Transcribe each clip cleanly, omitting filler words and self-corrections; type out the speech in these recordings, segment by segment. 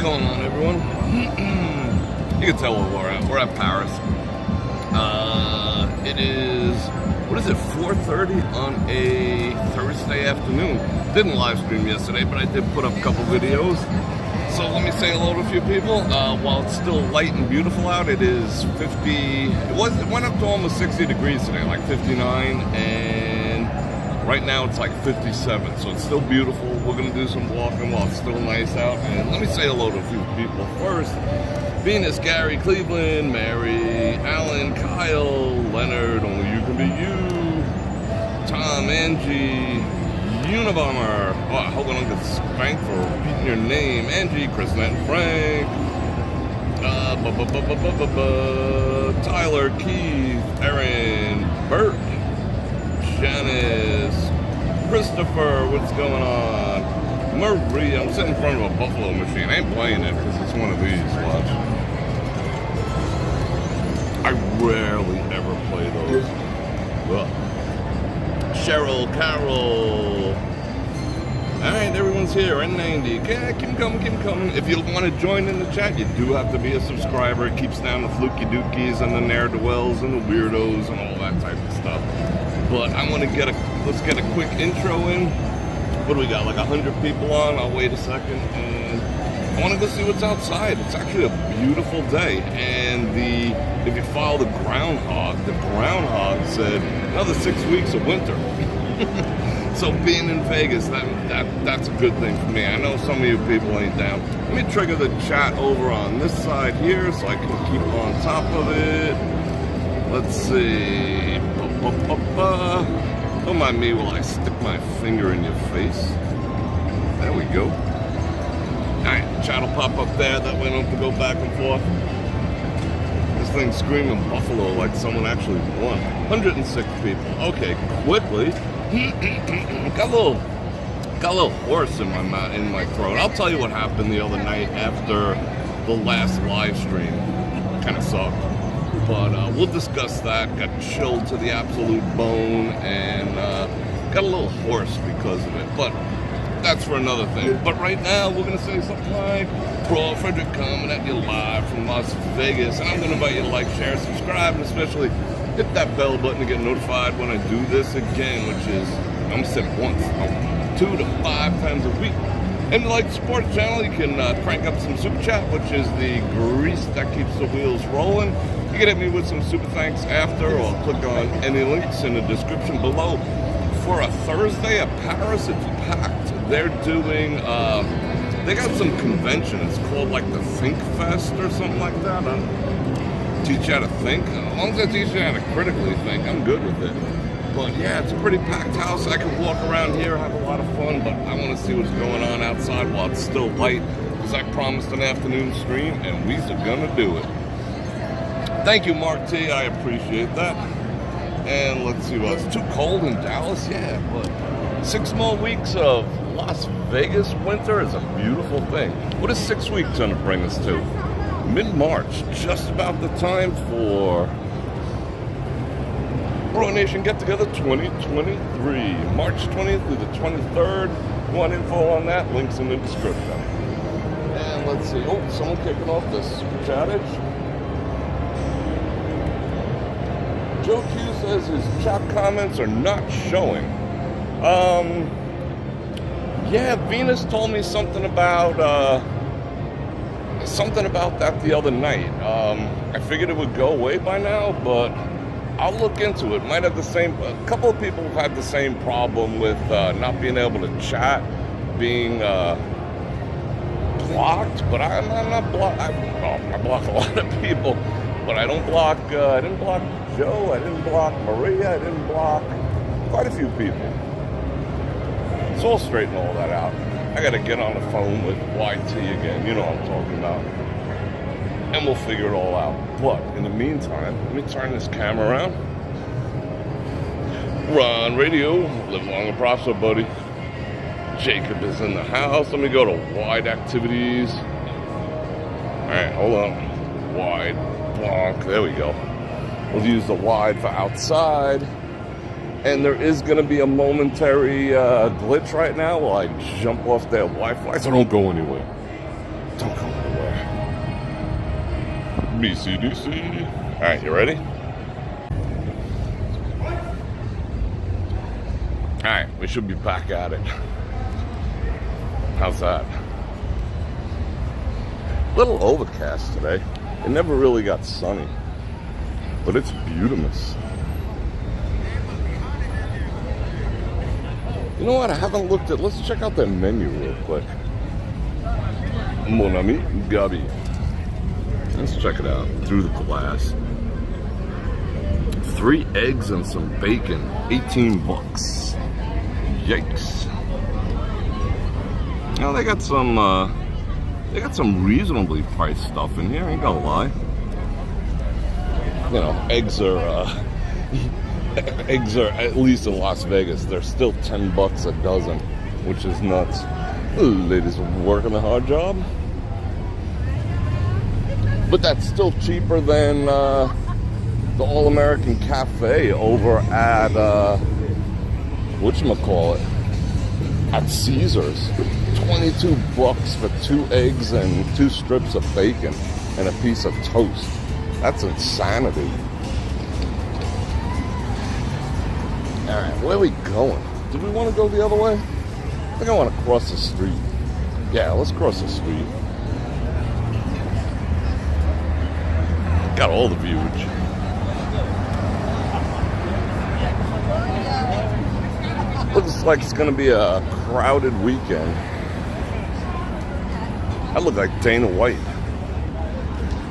going on, everyone? You can tell where we're at. We're at Paris. It is, what is it, 4:30 on a Thursday afternoon. Didn't live stream yesterday, but I did put up a couple videos. So let me say hello to a few people. While it's still light and beautiful out, it is 50, it went up to almost 60 degrees today, like 59, and right now it's like 57, so it's still beautiful. We're gonna do some walking while it's still nice out. And let me say hello to a few people first. Venus, Gary, Cleveland, Mary, Alan, Kyle, Leonard, only you can be you, Tom, Angie, Unabomber. Oh, I hope I don't get spanked for repeating your name. Angie, Chris, and Frank, Tyler, Keith, Aaron, Bert, Janice, Christopher, what's going on? Marie, I'm sitting in front of a Buffalo machine. I ain't playing it because it's one of these. Watch. I rarely ever play those. Well, Cheryl, Carol. Alright, everyone's here. N90. Yeah, keep coming. If you want to join in the chat, you do have to be a subscriber. It keeps down the fluky dookies and the ne'er-do-wells and the weirdos and all that type of stuff. But I want to let's get a quick intro in. What do we got, like 100 people on? I'll wait a second, and I want to go see what's outside. It's actually a beautiful day, and if you follow the groundhog said another 6 weeks of winter. So being in Vegas, that's a good thing for me. I know some of you people ain't down. Let me trigger the chat over on this side here so I can keep on top of it. Let's see. Don't mind me while I stick my finger in your face. There we go. Alright, chat will pop up there. That way I don't have to go back and forth. This thing's screaming Buffalo like someone actually won. 106 people. Okay, quickly. Got a little hoarse in my throat. I'll tell you what happened the other night after the last live stream. Kind of sucked. But we'll discuss that. Got chilled to the absolute bone and got a little hoarse because of it. But that's for another thing. But right now, we're going to say something like, Bror Fredrik coming at you live from Las Vegas. And I'm going to invite you to like, share, subscribe, and especially hit that bell button to get notified when I do this again, which is, I'm saying once, 2 to 5 times a week. And like the sports channel, you can crank up some super chat, which is the grease that keeps the wheels rolling. You can hit me with some super thanks after, or click on any links in the description below. For a Thursday at Paris, it's packed. They're doing, they got some convention. It's called like the Think Fest or something like that. Teach you how to think. As long as I teach you how to critically think, I'm good with it. But yeah, it's a pretty packed house. I can walk around here, have a lot of fun, but I want to see what's going on outside while it's still light, because I promised an afternoon stream, and we's gonna do it. Thank you, Mark T. I appreciate that. And let's see what it's too cold in Dallas. Yeah, but 6 more weeks of Las Vegas winter is a beautiful thing. What is 6 weeks gonna bring us to? Mid-March, just about the time for BrorNation Get Together 2023, March 20th through the 23rd. If you want info on that, links in the description. And let's see. Oh, someone kicking off the super chattage. Joe Q says his chat comments are not showing. Yeah, Venus told me something about that the other night. I figured it would go away by now, but I'll look into it. Might have a couple of people have had the same problem with not being able to chat, being blocked, but I'm not blocked. I block a lot of people, but I don't block, I didn't block Joe, I didn't block Maria, I didn't block quite a few people. So I'll straighten all that out. I gotta get on the phone with YT again, you know what I'm talking about. And we'll figure it all out. But in the meantime, let me turn this camera around. Ron Radio, live long and prosper, buddy. Jacob is in the house. Let me go to wide activities. Alright, hold on. Wide, block, there we go. We'll use the wide for outside. And there is going to be a momentary glitch right now while I jump off their Wi-Fi. So don't go anywhere. Don't go anywhere. BCDC. All right, you ready? All right, we should be back at it. How's that? A little overcast today. It never really got sunny, but it's beautiful. You know what? I haven't looked at. Let's check out their menu real quick. Mon ami, Gabi. Let's check it out through the glass. 3 eggs and some bacon, 18 bucks. Yikes. Now they got some reasonably priced stuff in here, ain't gonna lie. You know, eggs are, at least in Las Vegas, they're still 10 bucks a dozen, which is nuts. Ladies are working a hard job. But that's still cheaper than the All-American Cafe over at, whatchamacallit, at Caesars. 22 bucks for 2 eggs and 2 strips of bacon and a piece of toast. That's insanity. All right, where are we going? Do we want to go the other way? I think I want to cross the street. Yeah, let's cross the street. Got all the viewage. Looks like it's going to be a crowded weekend. I look like Dana White.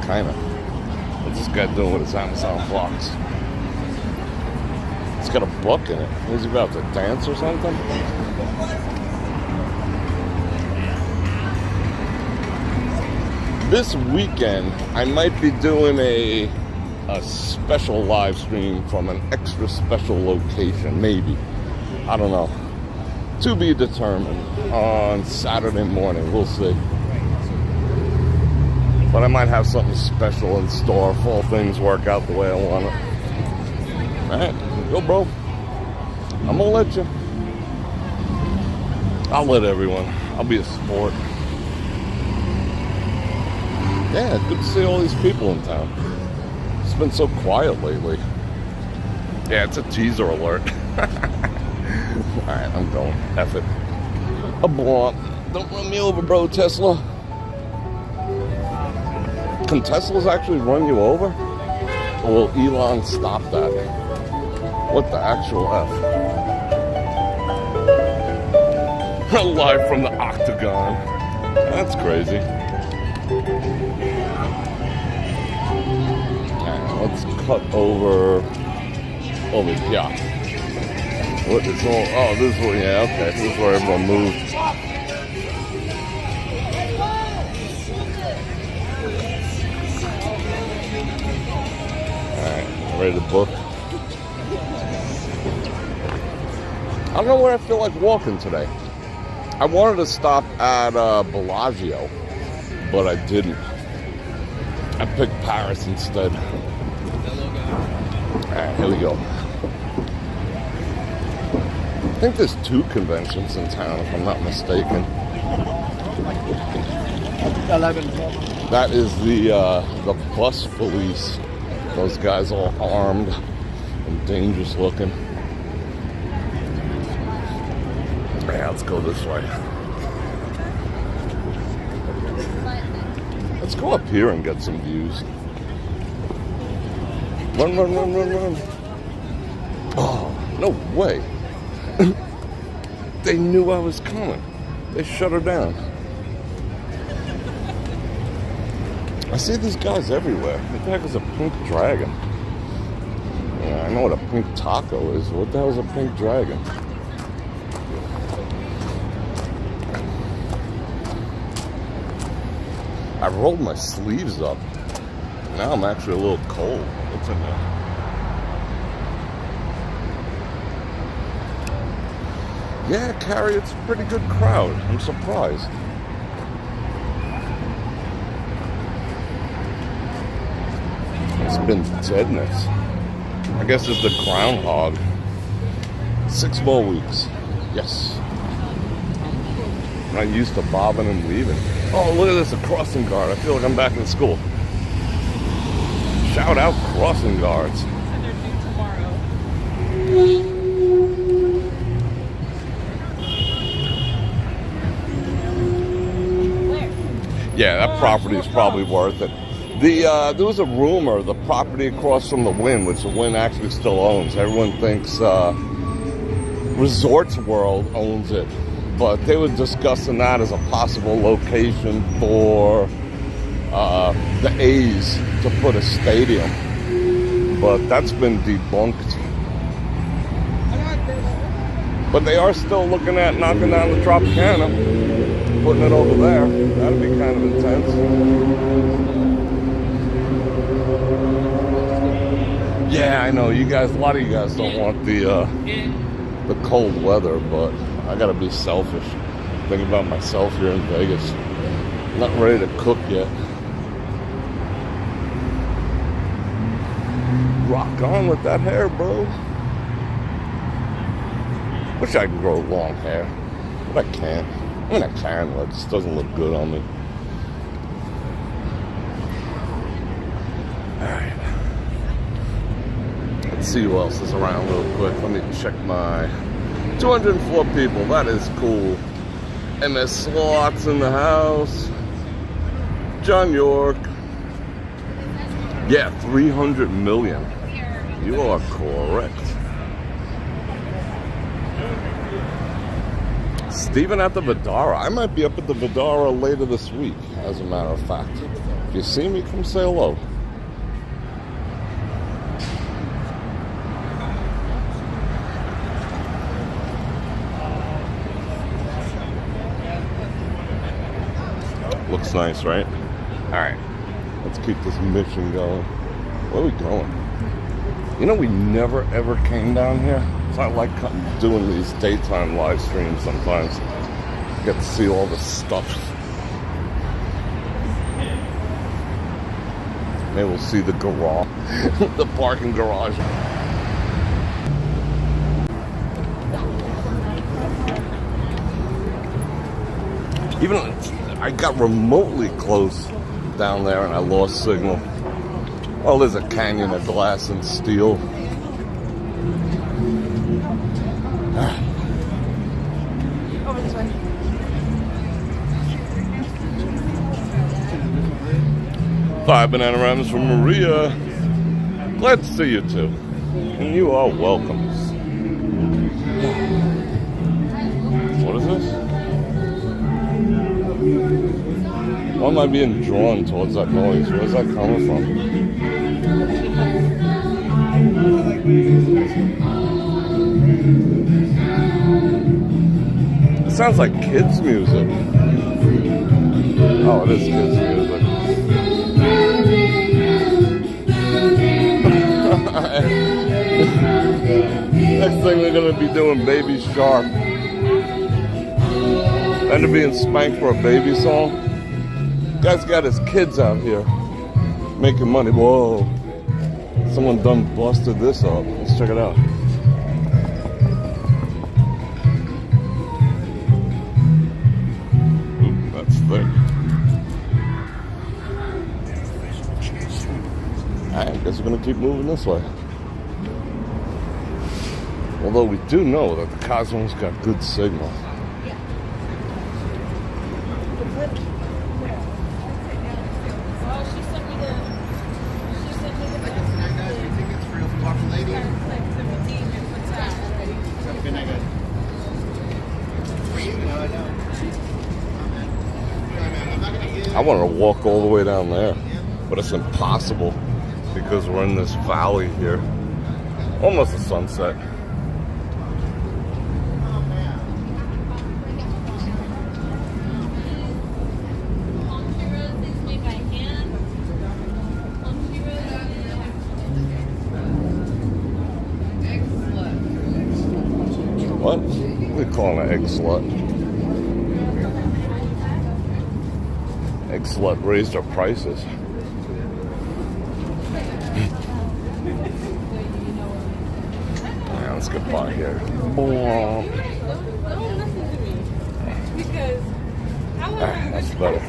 Kinda. What's this guy doing with his Amazon box? It's got a buck in it. Is he about to dance or something? This weekend, I might be doing a special live stream from an extra special location. Maybe. I don't know. To be determined on Saturday morning. We'll see. But I might have something special in store if all things work out the way I want it. Alright, go bro. I'm gonna let you. I'll let everyone. I'll be a sport. Yeah, good to see all these people in town. It's been so quiet lately. Yeah, it's a teaser alert. Alright, I'm going. F it. A blunt. Don't run me over, bro, Tesla. Can Teslas actually run you over? Or will Elon stop that? What the actual F? Live from the Octagon. That's crazy. Right, let's cut over here. What is all? Oh, this is where, yeah, okay. This is where everyone moves. Ready to book. I don't know where I feel like walking today. I wanted to stop at Bellagio, but I didn't. I picked Paris instead. Alright, here we go. I think there's 2 conventions in town, if I'm not mistaken. That is the bus police. Those guys all armed and dangerous looking. Yeah, let's go this way. Let's go up here and get some views. Run, run, run, run, run. Oh, no way. They knew I was coming. They shut her down. I see these guys everywhere. What the heck is a pink dragon? Yeah, I know what a pink taco is. What the hell is a pink dragon? I rolled my sleeves up. Now I'm actually a little cold. What's in there? Yeah, Carrie, it's a pretty good crowd. I'm surprised. It's been deadness. I guess it's the groundhog. 6 more weeks. Yes. I'm not used to bobbing and weaving. Oh, look at this, a crossing guard. I feel like I'm back in school. Shout out crossing guards. And they're due tomorrow. Where? Yeah, that property is probably worth it. There was a rumor the property across from the Wynn, which the Wynn actually still owns. Everyone thinks Resorts World owns it, but they were discussing that as a possible location for the A's to put a stadium, but that's been debunked. But they are still looking at knocking down the Tropicana, putting it over there. That'd be kind of intense. Yeah, I know you guys. A lot of you guys don't want the cold weather, but I gotta be selfish. Thinking about myself here in Vegas. Not ready to cook yet. Rock on with that hair, bro. Wish I could grow long hair, but I can't. I mean, I can, but it just doesn't look good on me. Alright. Let's see who else is around real quick. Let me check my 204 people. That is cool. MS Slots in the house. John York. Yeah, 300 million. You are correct. Steven at the Vidara. I might be up at the Vidara later this week, as a matter of fact. If you see me, come say hello. Looks nice, right? Alright. Let's keep this mission going. Where are we going? You know, we never ever came down here. So I like doing these daytime live streams sometimes. Get to see all the stuff. Maybe we'll see the garage, the parking garage. Even I got remotely close down there and I lost signal. Well, there's a canyon of glass and steel. Over this way. Five banana rams from Maria. Glad to see you too. And you are welcome. What is this? Why am I being drawn towards that noise? Where's that coming from? It sounds like kids' music. Oh, it is kids' music. Next thing we're gonna be doing Baby Shark. End up being spanked for a baby song. Guy's got his kids out here making money. Whoa. Someone done busted this up. Let's check it out. Ooh, that's thick. I guess we're gonna keep moving this way. Although we do know that the Cosmos got good signal. I want to walk all the way down there, but it's impossible because we're in this valley here. Almost a sunset. What? What are we calling an egg slut? Egg slut raised our prices. Yeah, let's get by here. That's better.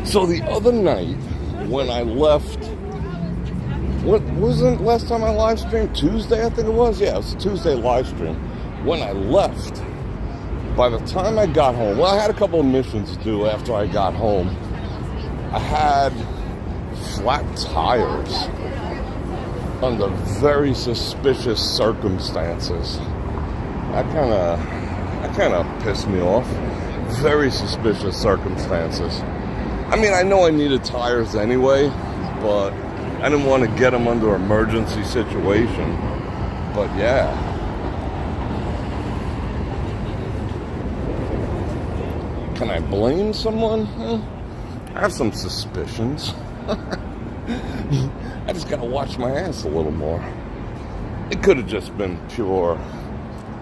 So the other night, when I left, what wasn't last time I live streamed? Tuesday, I think it was. Yeah, it was a Tuesday live stream. When I left, by the time I got home, well, I had a couple of missions to do after I got home. I had flat tires under very suspicious circumstances. That kind of pissed me off. Very suspicious circumstances. I mean, I know I needed tires anyway, but I didn't want to get them under emergency situation. But yeah. Can I blame someone? I have some suspicions. I just gotta watch my ass a little more. It could have just been pure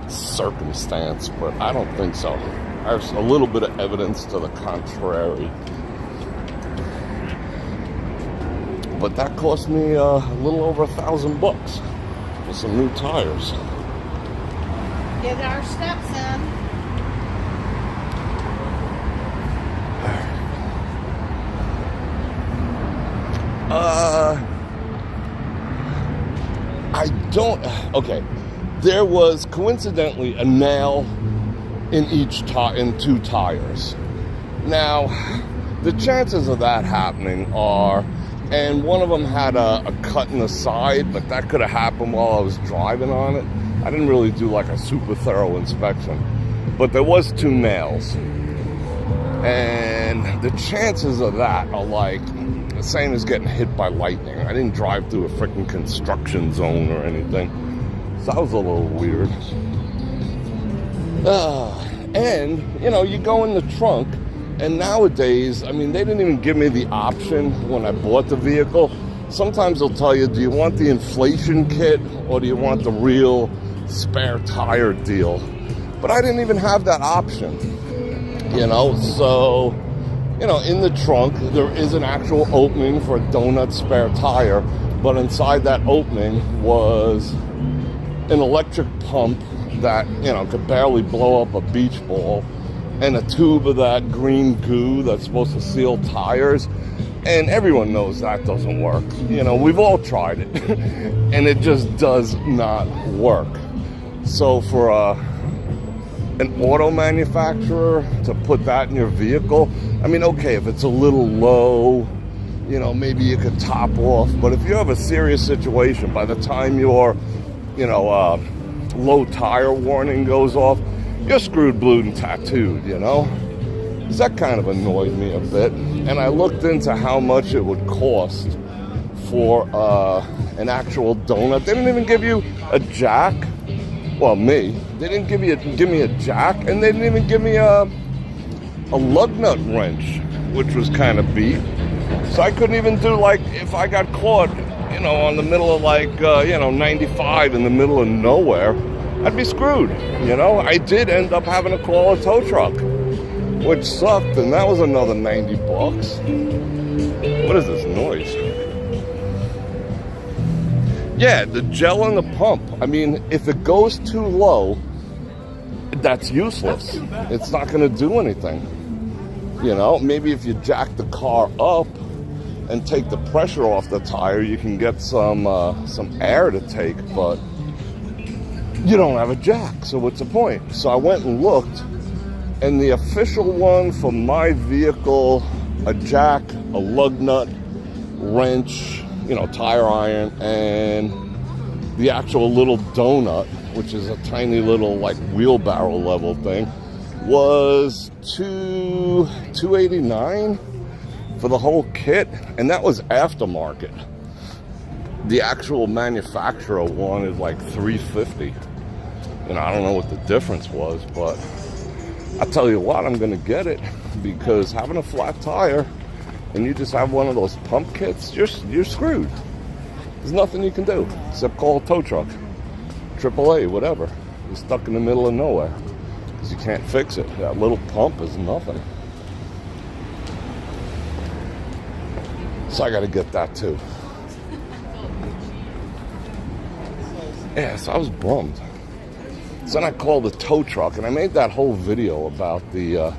circumstance, but I don't think so. There's a little bit of evidence to the contrary. But that cost me a little over $1,000 for some new tires. Get our steps in. I don't. Okay, there was coincidentally a nail in in 2 tires. Now, the chances of that happening are, and one of them had a cut in the side, but that could have happened while I was driving on it. I didn't really do like a super thorough inspection, but there was 2 nails, and the chances of that are like the same as getting hit by lightning. I didn't drive through a freaking construction zone or anything, so that was a little weird. And, you know, you go in the trunk, and nowadays, I mean, they didn't even give me the option when I bought the vehicle. Sometimes they'll tell you, do you want the inflation kit or do you want the real spare tire deal? But I didn't even have that option, you know, so, you know, in the trunk, there is an actual opening for a donut spare tire, but inside that opening was an electric pump that, you know, could barely blow up a beach ball, and a tube of that green goo that's supposed to seal tires. And everyone knows that doesn't work. You know, we've all tried it, and it just does not work. So for an auto manufacturer to put that in your vehicle, I mean, okay, if it's a little low, you know, maybe you could top off. But if you have a serious situation, by the time your, you know, low tire warning goes off, you're screwed, blued, and tattooed, you know? That kind of annoyed me a bit. And I looked into how much it would cost for an actual donut. They didn't even give you a jack. Well, me. They didn't give me a jack, and they didn't even give me a lug nut wrench, which was kind of beat. So I couldn't even do, like, if I got caught, you know, on the middle of, like, you know, 95 in the middle of nowhere, I'd be screwed, you know? I did end up having to call a tow truck, which sucked, and that was another $90. What is this noise? Yeah, the gel in the pump. I mean, if it goes too low, that's useless. It's not going to do anything. You know, maybe if you jack the car up and take the pressure off the tire, you can get some air to take, but you don't have a jack, so what's the point? So I went and looked, and the official one for my vehicle, a jack, a lug nut, wrench, you know, tire iron, and the actual little donut, which is a tiny little like wheelbarrow level thing, was $289 for the whole kit, and that was aftermarket. The actual manufacturer one is like $350. You know, I don't know what the difference was, but I'll tell you what, I'm gonna get it, because having a flat tire and you just have one of those pump kits, you're screwed. There's nothing you can do except call a tow truck, AAA, whatever. You're stuck in the middle of nowhere because you can't fix it. That little pump is nothing. So I got to get that too. Yeah, so I was bummed. So then I called the tow truck, and I made that whole video about the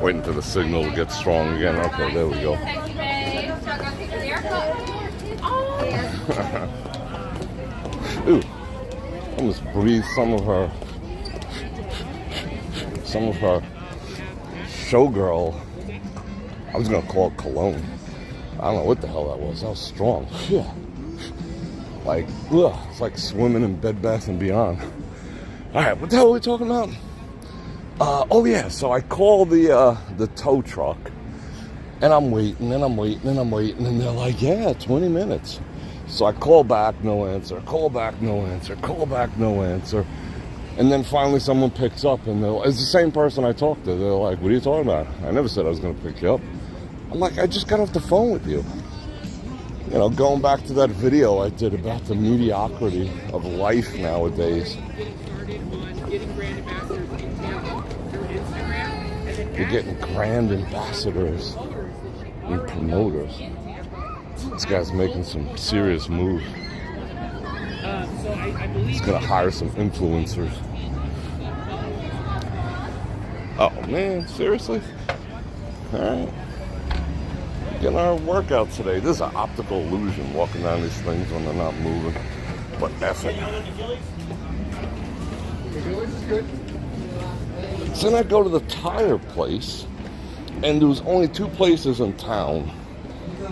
Waiting for the signal to get strong again. Okay, there we go. Ooh, almost breathed some of her showgirl. I was gonna call it cologne. I don't know what the hell that was. That was strong. Yeah. Like, ugh, it's like swimming in Bed Bath & Beyond. All right, what the hell are we talking about? Oh yeah, so I called the tow truck, and I'm waiting, and they're like, yeah, 20 minutes. So I call back, no answer. Call back, no answer. Call back, no answer. And then finally someone picks up, and it's the same person I talked to. They're like, what are you talking about? I never said I was going to pick you up. I'm like, I just got off the phone with you. You know, going back to that video I did about the mediocrity of life nowadays. You're getting grand ambassadors and promoters. This guy's making some serious moves. He's gonna hire some influencers. Oh man, seriously? Alright. Getting our workout today. This is an optical illusion walking down these things when they're not moving. But F it. So then I go to the tire place, and there was only 2 places in town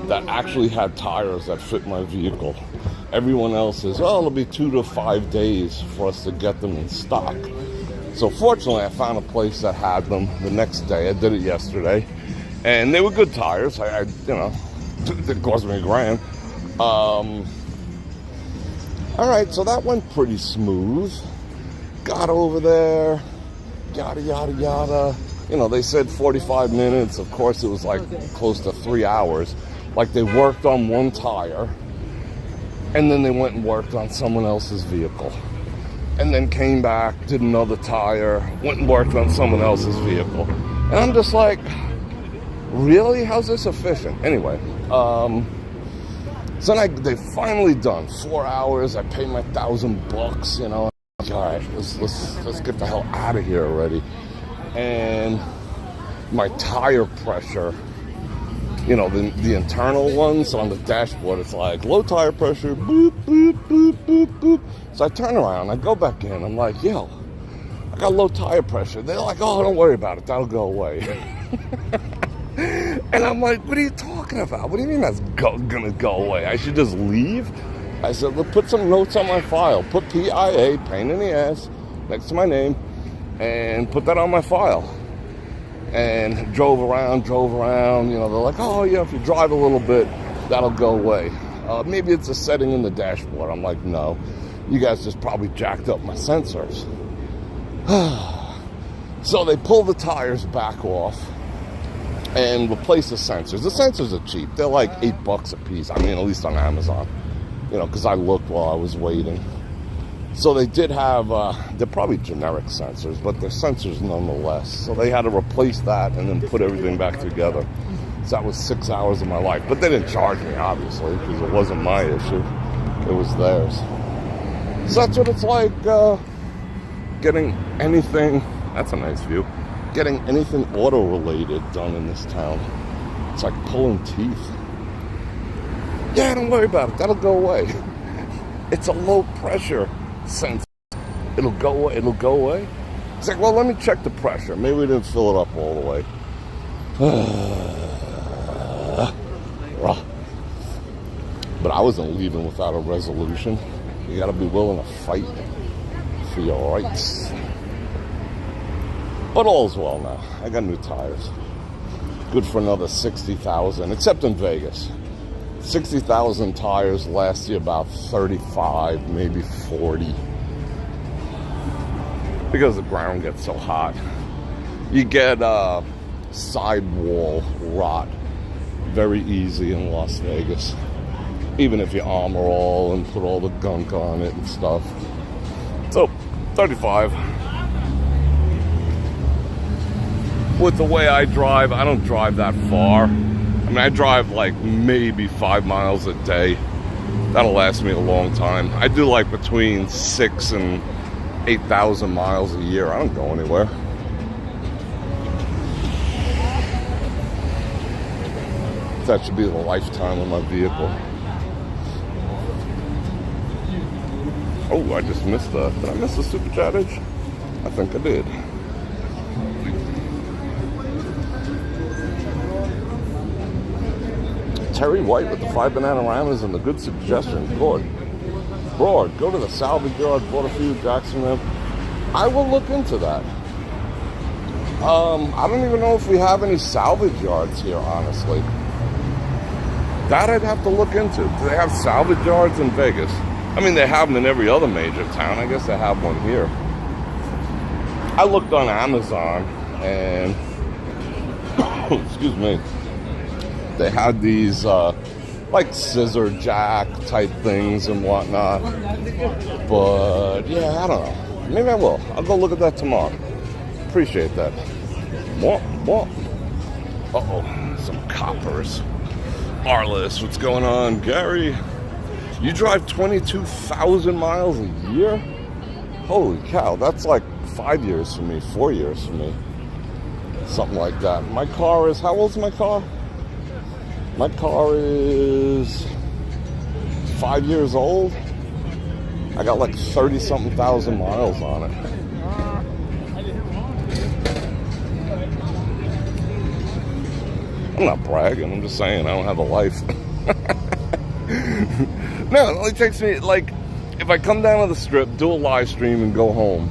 that actually had tires that fit my vehicle. Everyone else is, oh, it'll be 2 to 5 days for us to get them in stock. So fortunately, I found a place that had them the next day. I did it yesterday, and they were good tires. I you know, it cost me $1,000. All right, so that went pretty smooth. Got over there, yada, yada, yada. You know, they said 45 minutes. Of course, it was like close to 3 hours. Like they worked on one tire, and then they went and worked on someone else's vehicle. And then came back, did another tire, went and worked on someone else's vehicle. And I'm just like, really? How's this efficient? Anyway, so then they finally done 4 hours. I paid my $1,000, you know. All right, let's get the hell out of here already. And my tire pressure, you know, the internal ones on the dashboard, it's like low tire pressure, boop, boop, boop, boop, boop. So I turn around, I go back in, I'm like, yo, I got low tire pressure. They're like, oh, don't worry about it, that'll go away. And I'm like, what are you talking about? What do you mean that's gonna go away? I should just leave? I said, look, put some notes on my file. Put PIA, pain in the ass, next to my name, and put that on my file. And drove around, you know, they're like, oh yeah, if you drive a little bit, that'll go away. Maybe it's a setting in the dashboard. I'm like, no, you guys just probably jacked up my sensors. So they pull the tires back off and replace the sensors. The sensors are cheap. They're like $8 a piece. I mean, at least on Amazon, you know, because I looked while I was waiting. So they did have, they're probably generic sensors, but they're sensors nonetheless. So they had to replace that and then put everything back together. So that was 6 hours of my life. But they didn't charge me, obviously, because it wasn't my issue. It was theirs. So that's what it's like, getting anything, that's a nice view, getting anything auto-related done in this town. It's like pulling teeth. Yeah, don't worry about it. That'll go away. It's a low pressure sensor. It'll go away. It's like, well, let me check the pressure. Maybe we didn't fill it up all the way. But I wasn't leaving without a resolution. You gotta be willing to fight for your rights. But all's well now. I got new tires. Good for another 60,000, except in Vegas. 60,000 tires last you about 35, maybe 40. Because the ground gets so hot. You get sidewall rot very easy in Las Vegas. Even if you armor all and put all the gunk on it and stuff. So, 35. With the way I drive, I don't drive that far. I mean, I drive like maybe 5 miles a day. That'll last me a long time. I do like between 6,000 and 8,000 miles a year. I don't go anywhere. That should be the lifetime of my vehicle. Oh, I just missed that. Did I miss the super chattage? I think I did. Terry White with the 5 Bananaramas and the good suggestion. Good. Bror, go to the salvage yard, bought a few Jacksonville. I will look into that. I don't even know if we have any salvage yards here, honestly. That I'd have to look into. Do they have salvage yards in Vegas? I mean, they have them in every other major town. I guess they have one here. I looked on Amazon and, excuse me, they had these like scissor jack type things and whatnot. But yeah, I don't know. Maybe I will. I'll go look at that tomorrow. Appreciate that. What? Uh-oh, some coppers. Arliss, what's going on? Gary, you drive 22,000 miles a year? Holy cow, that's like 5 years for me, 4 years for me. Something like that. My car is, how old's my car? My car is 5 years old. I got like 30-something thousand miles on it. I'm not bragging, I'm just saying I don't have a life. No, it only takes me, like, if I come down to the strip, do a live stream and go home,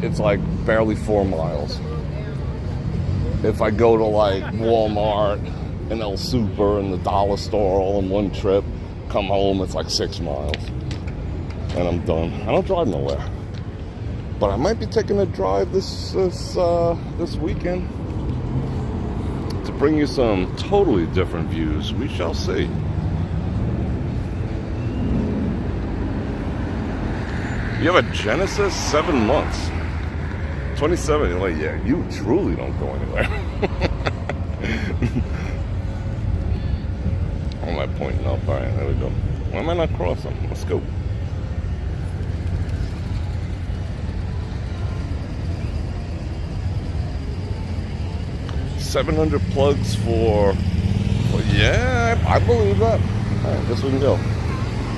it's like barely 4 miles. If I go to like Walmart and El Super and the dollar store all in one trip, come home, it's like 6 miles. And I'm done. I don't drive nowhere. But I might be taking a drive this weekend to bring you some totally different views. We shall see. You have a Genesis? 7 months. 27. Like, yeah, you truly don't go anywhere. What am I pointing up? All right, there we go. Why am I not crossing? Let's go. $700 plugs for yeah, I believe that. All right, guess we can go.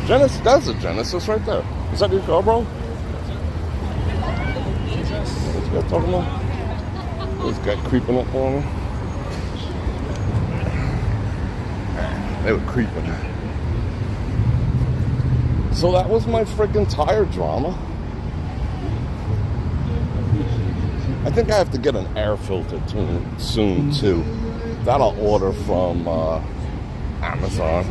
Genesis, that's a Genesis right there. Is that your car, bro? What's this guy talking about? This guy creeping up on me. They were creeping. So that was my freaking tire drama. I think I have to get an air filter soon too. That I'll order from Amazon.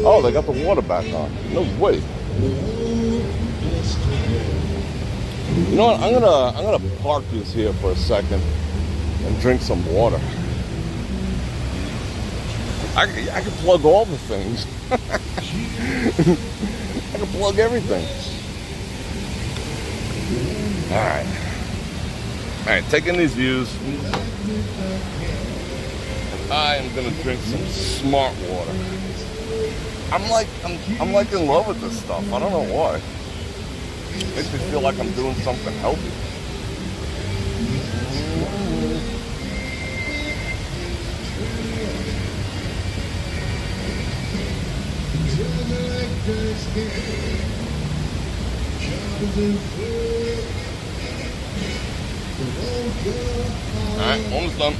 Oh, they got the water back on. No way. You know what? I'm gonna park this here for a second and drink some water. I can plug all the things. I can plug everything. All right, taking these views. I am gonna drink some smart water. I'm like in love with this stuff. I don't know why. It makes me feel like I'm doing something healthy. Alright, almost done.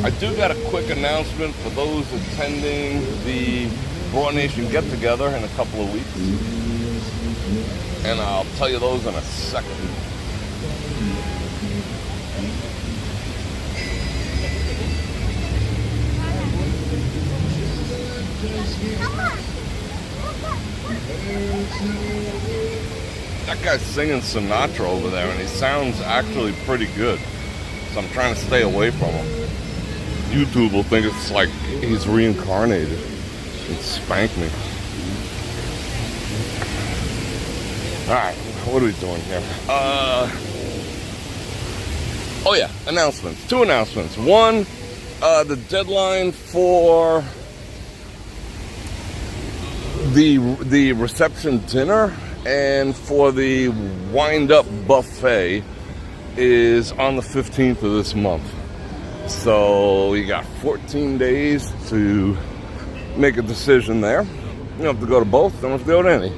I do got a quick announcement for those attending the BrorNation get-together in a couple of weeks. And I'll tell you those in a second. That guy's singing Sinatra over there, and he sounds actually pretty good. So I'm trying to stay away from him. YouTube will think it's like he's reincarnated and spank me. Alright, what are we doing here? Oh yeah, announcements. 2 announcements. One, the deadline for the reception dinner and for the wind-up buffet is on the 15th of this month. So you got 14 days to make a decision there. You don't have to go to both, don't have to go to any.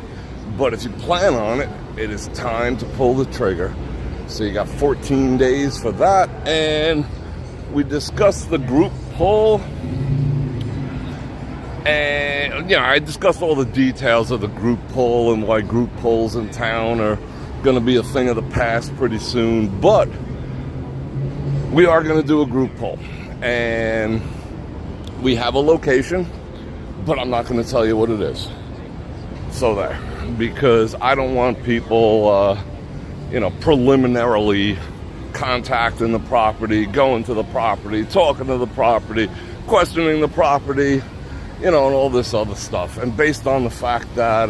But if you plan on it, it is time to pull the trigger. So you got 14 days for that. And we discussed the group pull. And, I discussed all the details of the group pull and why group pulls in town are going to be a thing of the past pretty soon. But we are going to do a group pull. And we have a location, but I'm not going to tell you what it is. So there. Because I don't want people, preliminarily contacting the property, going to the property, talking to the property, questioning the property, and all this other stuff. And based on the fact that,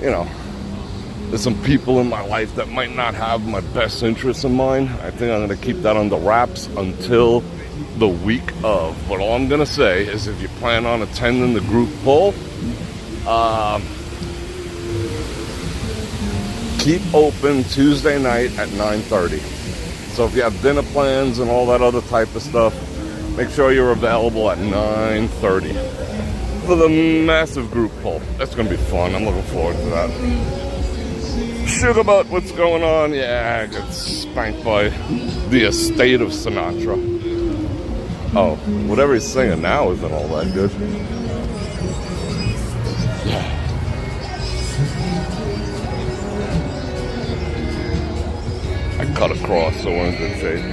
there's some people in my life that might not have my best interests in mind, I think I'm going to keep that under wraps until the week of. But all I'm going to say is if you plan on attending the group pull, keep open Tuesday night at 9:30. So if you have dinner plans and all that other type of stuff, make sure you're available at 9:30 for the massive group pull. That's going to be fun. I'm looking forward to that. Sugar Butt, what's going on? Yeah, I got spanked by the estate of Sinatra. Oh, whatever he's singing now isn't all that good. Yeah. I cut across, so we're in good shape.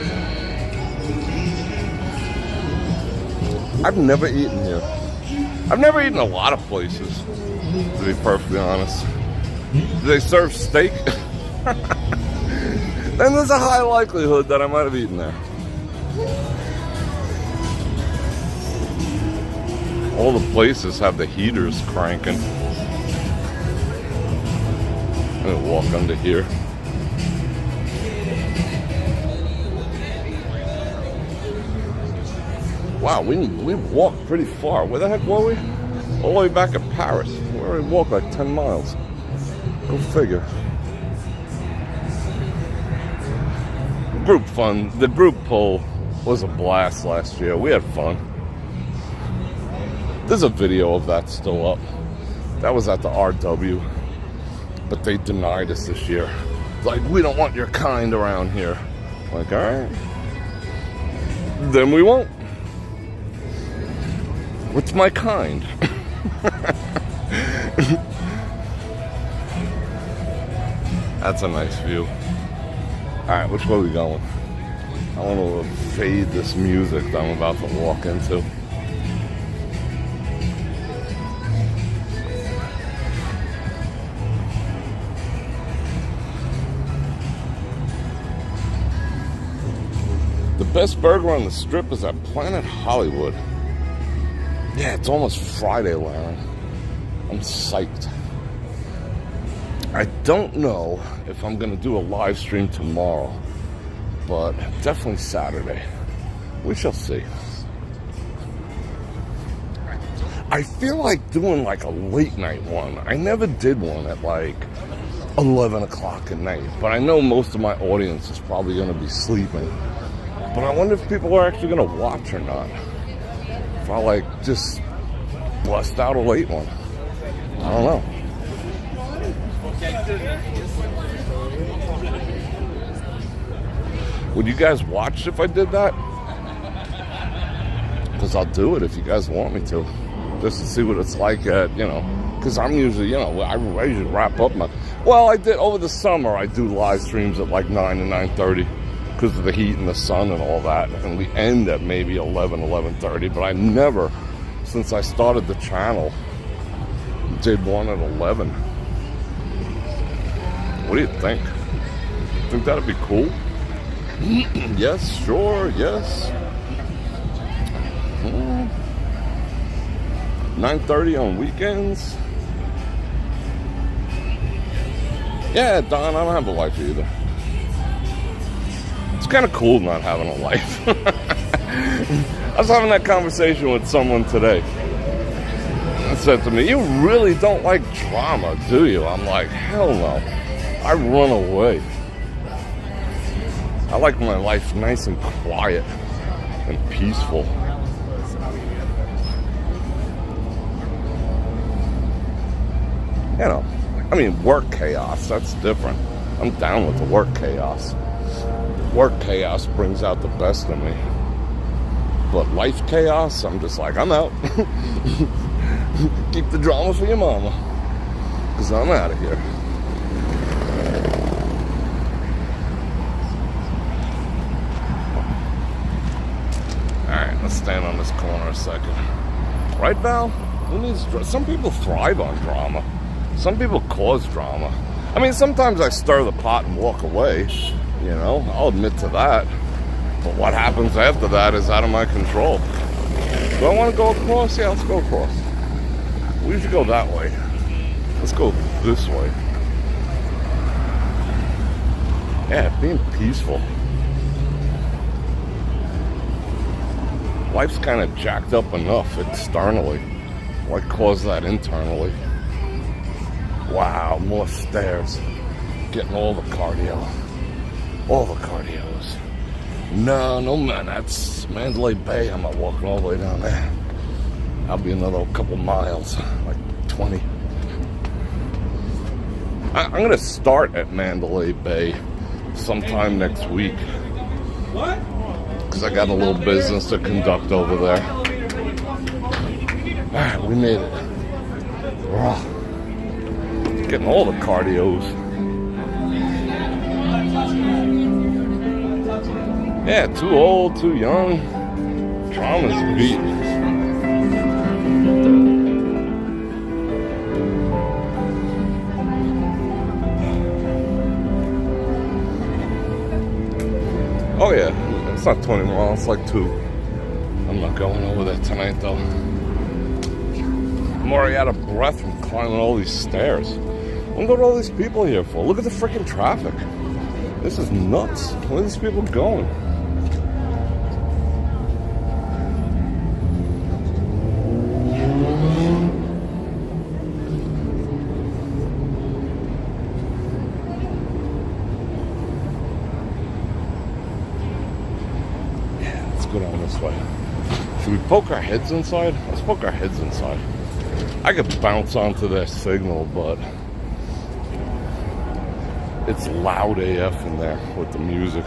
I've never eaten here. I've never eaten a lot of places, to be perfectly honest. Do they serve steak? Then there's a high likelihood that I might have eaten there. All the places have the heaters cranking. I'm gonna walk under here. Wow, we walked pretty far. Where the heck were we? All the way back at Paris. We already walked like 10 miles. Go figure. Group fun. The group pull was a blast last year. We had fun. There's a video of that still up. That was at the RW. But they denied us this year. Like, we don't want your kind around here. Like, alright. Then we won't. What's my kind? That's a nice view. Alright, which way are we going? I want to fade this music that I'm about to walk into. The best burger on the strip is at Planet Hollywood. Yeah, it's almost Friday, Larry. I'm psyched. I don't know if I'm going to do a live stream tomorrow, but definitely Saturday. We shall see. I feel like doing like a late night one. I never did one at like 11 o'clock at night, but I know most of my audience is probably going to be sleeping. But I wonder if people are actually going to watch or not. If I like just bust out a late one. I don't know. Would you guys watch if I did that? Because I'll do it if you guys want me to. Just to see what it's like at, because I'm usually, I usually wrap up my... Well, I did, over the summer, I do live streams at like 9 to 9:30 because of the heat and the sun and all that. And we end at maybe 11, 11:30. But I never, since I started the channel, did one at 11. What do you think? Think that'd be cool? Yes, sure, yes. 9:30 on weekends. Yeah, Don, I don't have a wife either. It's kind of cool not having a life. I was having that conversation with someone today. They said to me, "You really don't like drama, do you?" I'm like, hell no. I run away. I like my life nice and quiet and peaceful. You know, I mean, work chaos, that's different. I'm down with the work chaos. Work chaos brings out the best in me. But life chaos, I'm just like, I'm out. Keep the drama for your mama. Because I'm out of here. Alright, let's stand on this corner a second. Right, Val? Who needs some people thrive on drama. Some people cause drama. I mean, sometimes I stir the pot and walk away. You know, I'll admit to that. But what happens after that is out of my control. Do I want to go across? Yeah, let's go across. We should go that way. Let's go this way. Yeah, being peaceful. Life's kind of jacked up enough externally. Why cause that internally? Wow, more stairs. Getting all the cardio. All the cardios. No, man, that's Mandalay Bay. I'm not walking all the way down there. I'll be another couple miles, like 20. I'm going to start at Mandalay Bay sometime next week. What? Because I got a little business to conduct over there. Alright, we made it. Raw. Getting all the cardios. Yeah, too old, too young. Trauma's beat. Oh yeah, it's not 20 miles, it's like 2. I'm not going over there tonight though. I'm already out of breath from climbing all these stairs. What are all these people here for? Look at the freaking traffic. This is nuts. Where are these people going? Yeah, let's go down this way. Should we poke our heads inside? Let's poke our heads inside. I could bounce onto their signal, but it's loud AF in there with the music.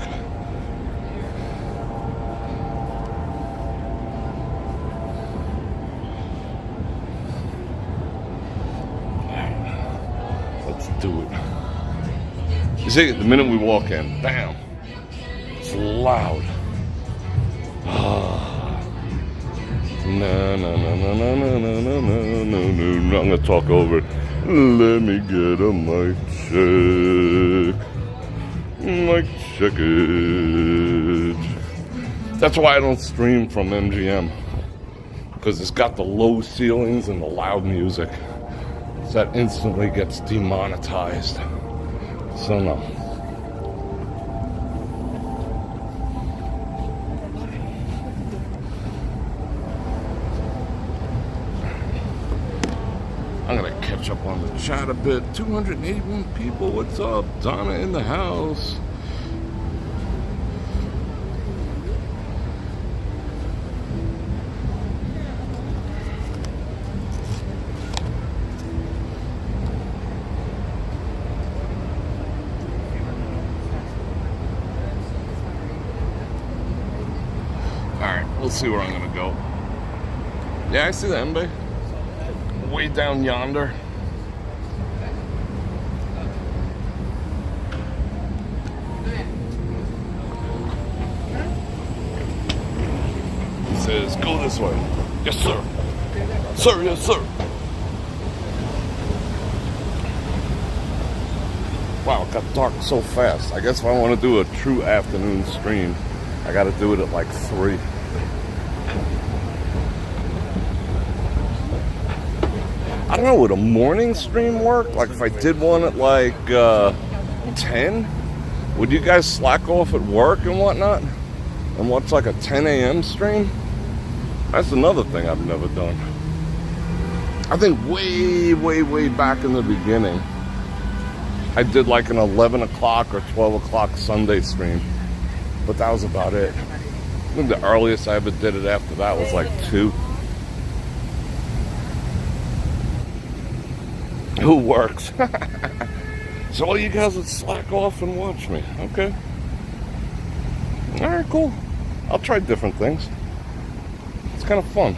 Let's do it. You see, the minute we walk in, bam, it's loud. No, I'm gonna talk over it. Let me get a mic check. Mic check it. That's why I don't stream from MGM. Because it's got the low ceilings and the loud music. So that instantly gets demonetized. So no. I'm gonna catch up on the chat a bit. 281 people, what's up? Donna in the house. Alright, we'll see where I'm gonna go. Yeah, I see the M-Bay. Way down yonder. He says, go this way. Yes, sir. Sir, yes, sir. Wow, it got dark so fast. I guess if I want to do a true afternoon stream, I got to do it at like 3. I don't know, would a morning stream work? Like if I did one at like 10? Would you guys slack off at work and whatnot? And watch like a 10 a.m. stream? That's another thing I've never done. I think way back in the beginning, I did like an 11 o'clock or 12 o'clock Sunday stream. But that was about it. I think the earliest I ever did it after that was like 2. Who works? So all you guys would slack off and watch me. Okay. Alright, cool. I'll try different things. It's kind of fun.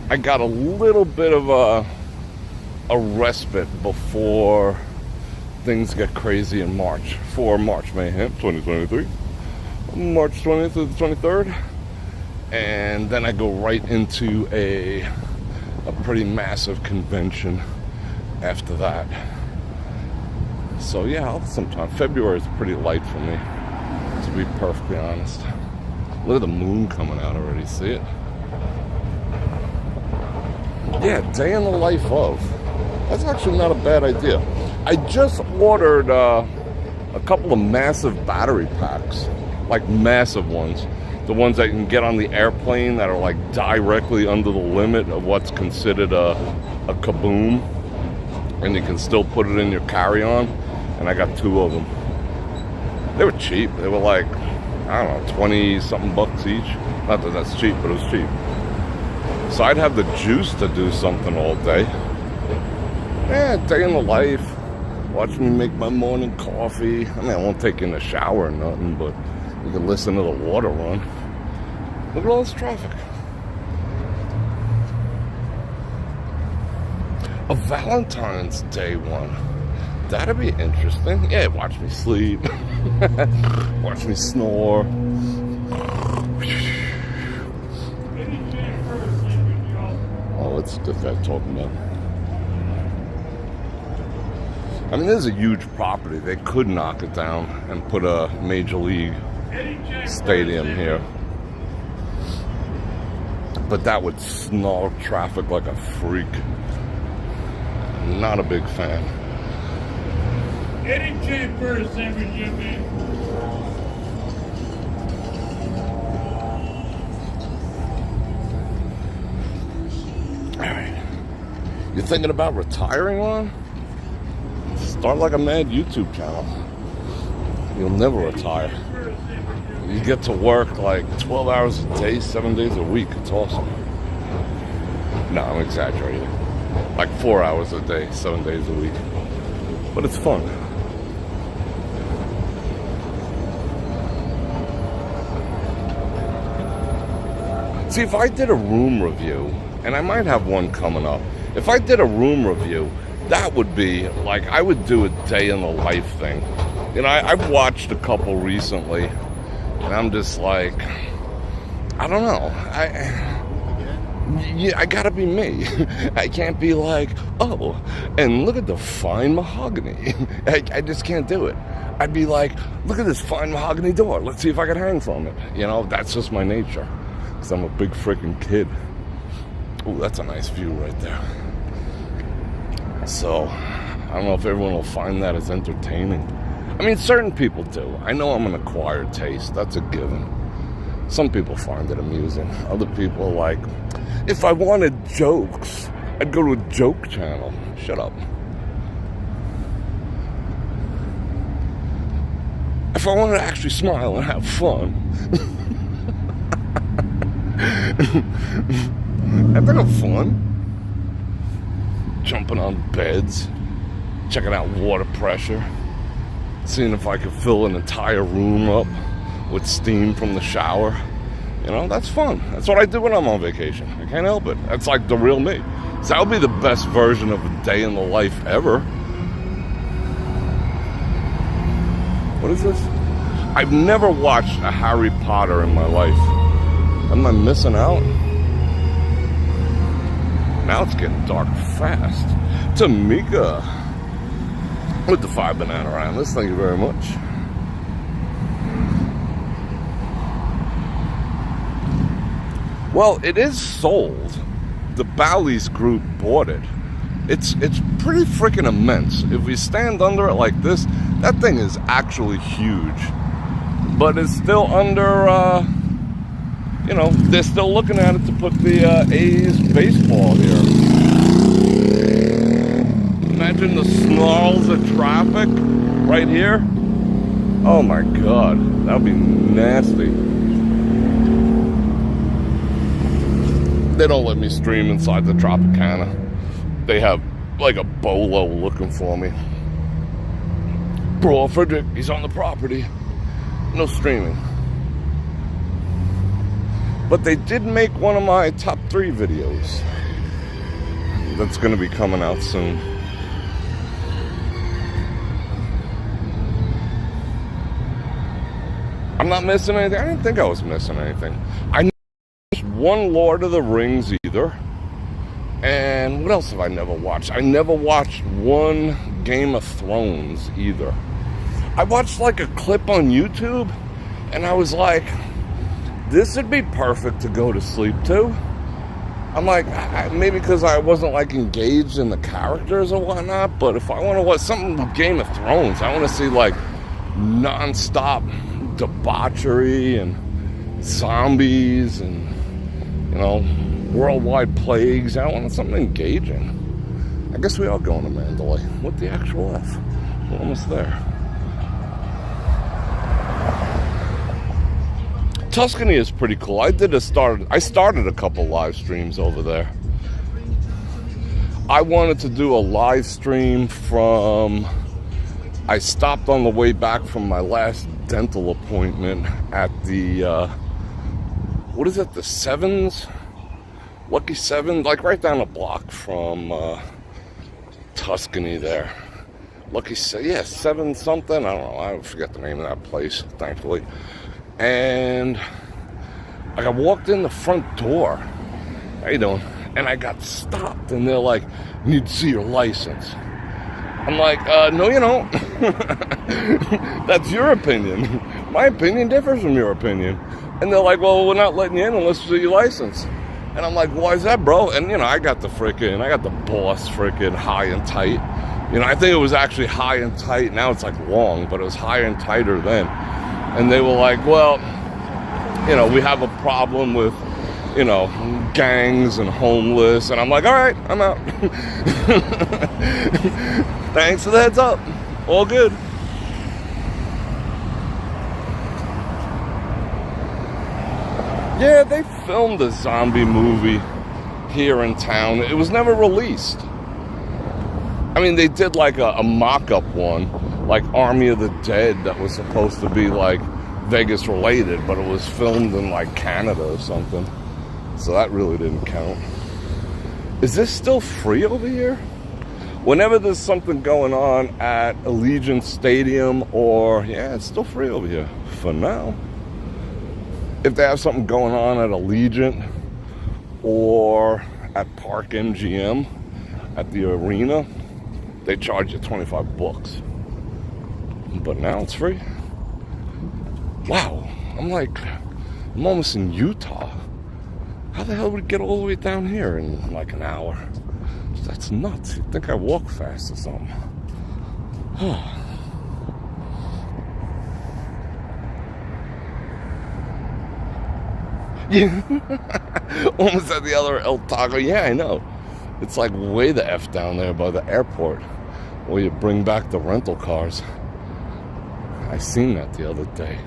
I got a little bit of a respite before things get crazy in March. For March Mayhem 2023. March 20th to the 23rd. And then I go right into a pretty massive convention after that. So yeah, I'll sometime. February is pretty light for me, to be perfectly honest. Look at the moon coming out already, see it? Yeah, day in the life of. That's actually not a bad idea. I just ordered a couple of massive battery packs, like massive ones. The ones that you can get on the airplane that are like directly under the limit of what's considered a kaboom. And you can still put it in your carry-on. And I got 2 of them. They were cheap. They were like, I don't know, 20-something bucks each. Not that that's cheap, but it was cheap. So I'd have the juice to do something all day. Yeah, day in the life. Watch me make my morning coffee. I mean, I won't take in the shower or nothing, but you can listen to the water run. Look at all this traffic. A Valentine's Day one. That'd be interesting. Yeah, watch me sleep. Watch me snore. Oh, what's this guy talking about? I mean, this is a huge property. They could knock it down and put a major league stadium here. But that would snarl traffic like a freak. Not a big fan. Eddie J. first, Jimmy. Alright. You thinking about retiring one? Start like a mad YouTube channel. You'll never retire. You get to work like 12 hours a day, 7 days a week. It's awesome. No, I'm exaggerating. Like 4 hours a day, 7 days a week. But it's fun. See, if I did a room review, and I might have one coming up, if I did a room review, that would be like, I would do a day in the life thing. You know, I've watched a couple recently, and I'm just like, I don't know. I gotta be me. I can't be like, oh, and look at the fine mahogany. I just can't do it. I'd be like, look at this fine mahogany door. Let's see if I can hang from it. You know, that's just my nature. Because I'm a big freaking kid. Ooh, that's a nice view right there. So, I don't know if everyone will find that as entertaining. I mean, certain people do. I know I'm an acquired taste. That's a given. Some people find it amusing. Other people are like, if I wanted jokes, I'd go to a joke channel. Shut up. If I wanted to actually smile and have fun, I think of fun. Jumping on beds, checking out water pressure, seeing if I could fill an entire room up with steam from the shower. You know, that's fun. That's what I do when I'm on vacation. I can't help it. That's like the real me. So that would be the best version of a day in the life ever. What is this? I've never watched a Harry Potter in my life. Am I missing out? Now it's getting dark fast. Tamika with the 5 banana rounders. Thank you very much. Well, it is sold. The Bally's group bought it. It's pretty freaking immense. If we stand under it like this, That thing is actually huge. But it's still under, you know, they're still looking at it to put the A's baseball here. Imagine the snarls of traffic right here. Oh my God, that would be nasty. They don't let me stream inside the Tropicana. They have like a bolo looking for me. Bror Fredrik, he's on the property. No streaming. But they did make one of my top 3 videos. That's going to be coming out soon. I'm not missing anything. I didn't think I was missing anything. I never watched one Lord of the Rings either. And what else have I never watched? I never watched one Game of Thrones either. I watched like a clip on YouTube, and I was like, this would be perfect to go to sleep to. I'm like, maybe because I wasn't like engaged in the characters or whatnot, but if I want to watch something with Game of Thrones, I want to see like non-stop debauchery and zombies and, you know, worldwide plagues. I want something engaging. I guess we are going to Mandalay. What the actual F? We're almost there. Tuscany is pretty cool. I started a couple live streams over there. I wanted to do a live stream from, I stopped on the way back from my last dental appointment at the, what is it, the Sevens? Lucky Seven, like right down the block from Tuscany there. Lucky, yeah, 7 something, I don't know, I forget the name of that place, thankfully. And I walked in the front door. How you doing? And I got stopped, and they're like, "You need to see your license." I'm like, no, you don't. That's your opinion. My opinion differs from your opinion. And they're like, well, we're not letting you in unless you see your license. And I'm like, why is that, bro? And, you know, I got the boss freaking high and tight. You know, I think it was actually high and tight. Now it's like long, but it was high and tighter then. And they were like, well, you know, we have a problem with, you know, gangs and homeless. And I'm like, all right, I'm out. Thanks for the heads up. All good. Yeah, they filmed a zombie movie here in town. It was never released. I mean, they did like a mock-up one, like Army of the Dead, that was supposed to be like Vegas related, but it was filmed in like Canada or something. So that really didn't count. Is this still free over here? Whenever there's something going on at Allegiant Stadium or, yeah, it's still free over here for now. If they have something going on at Allegiant or at Park MGM at the arena, they charge you $25. But now it's free. Wow, I'm almost in Utah. How the hell would we get all the way down here in like an hour? That's nuts. You'd think I walk fast or something. Yeah. Almost at the other El Taco. Yeah, I know. It's like way the F down there by the airport where you bring back the rental cars. I seen that the other day.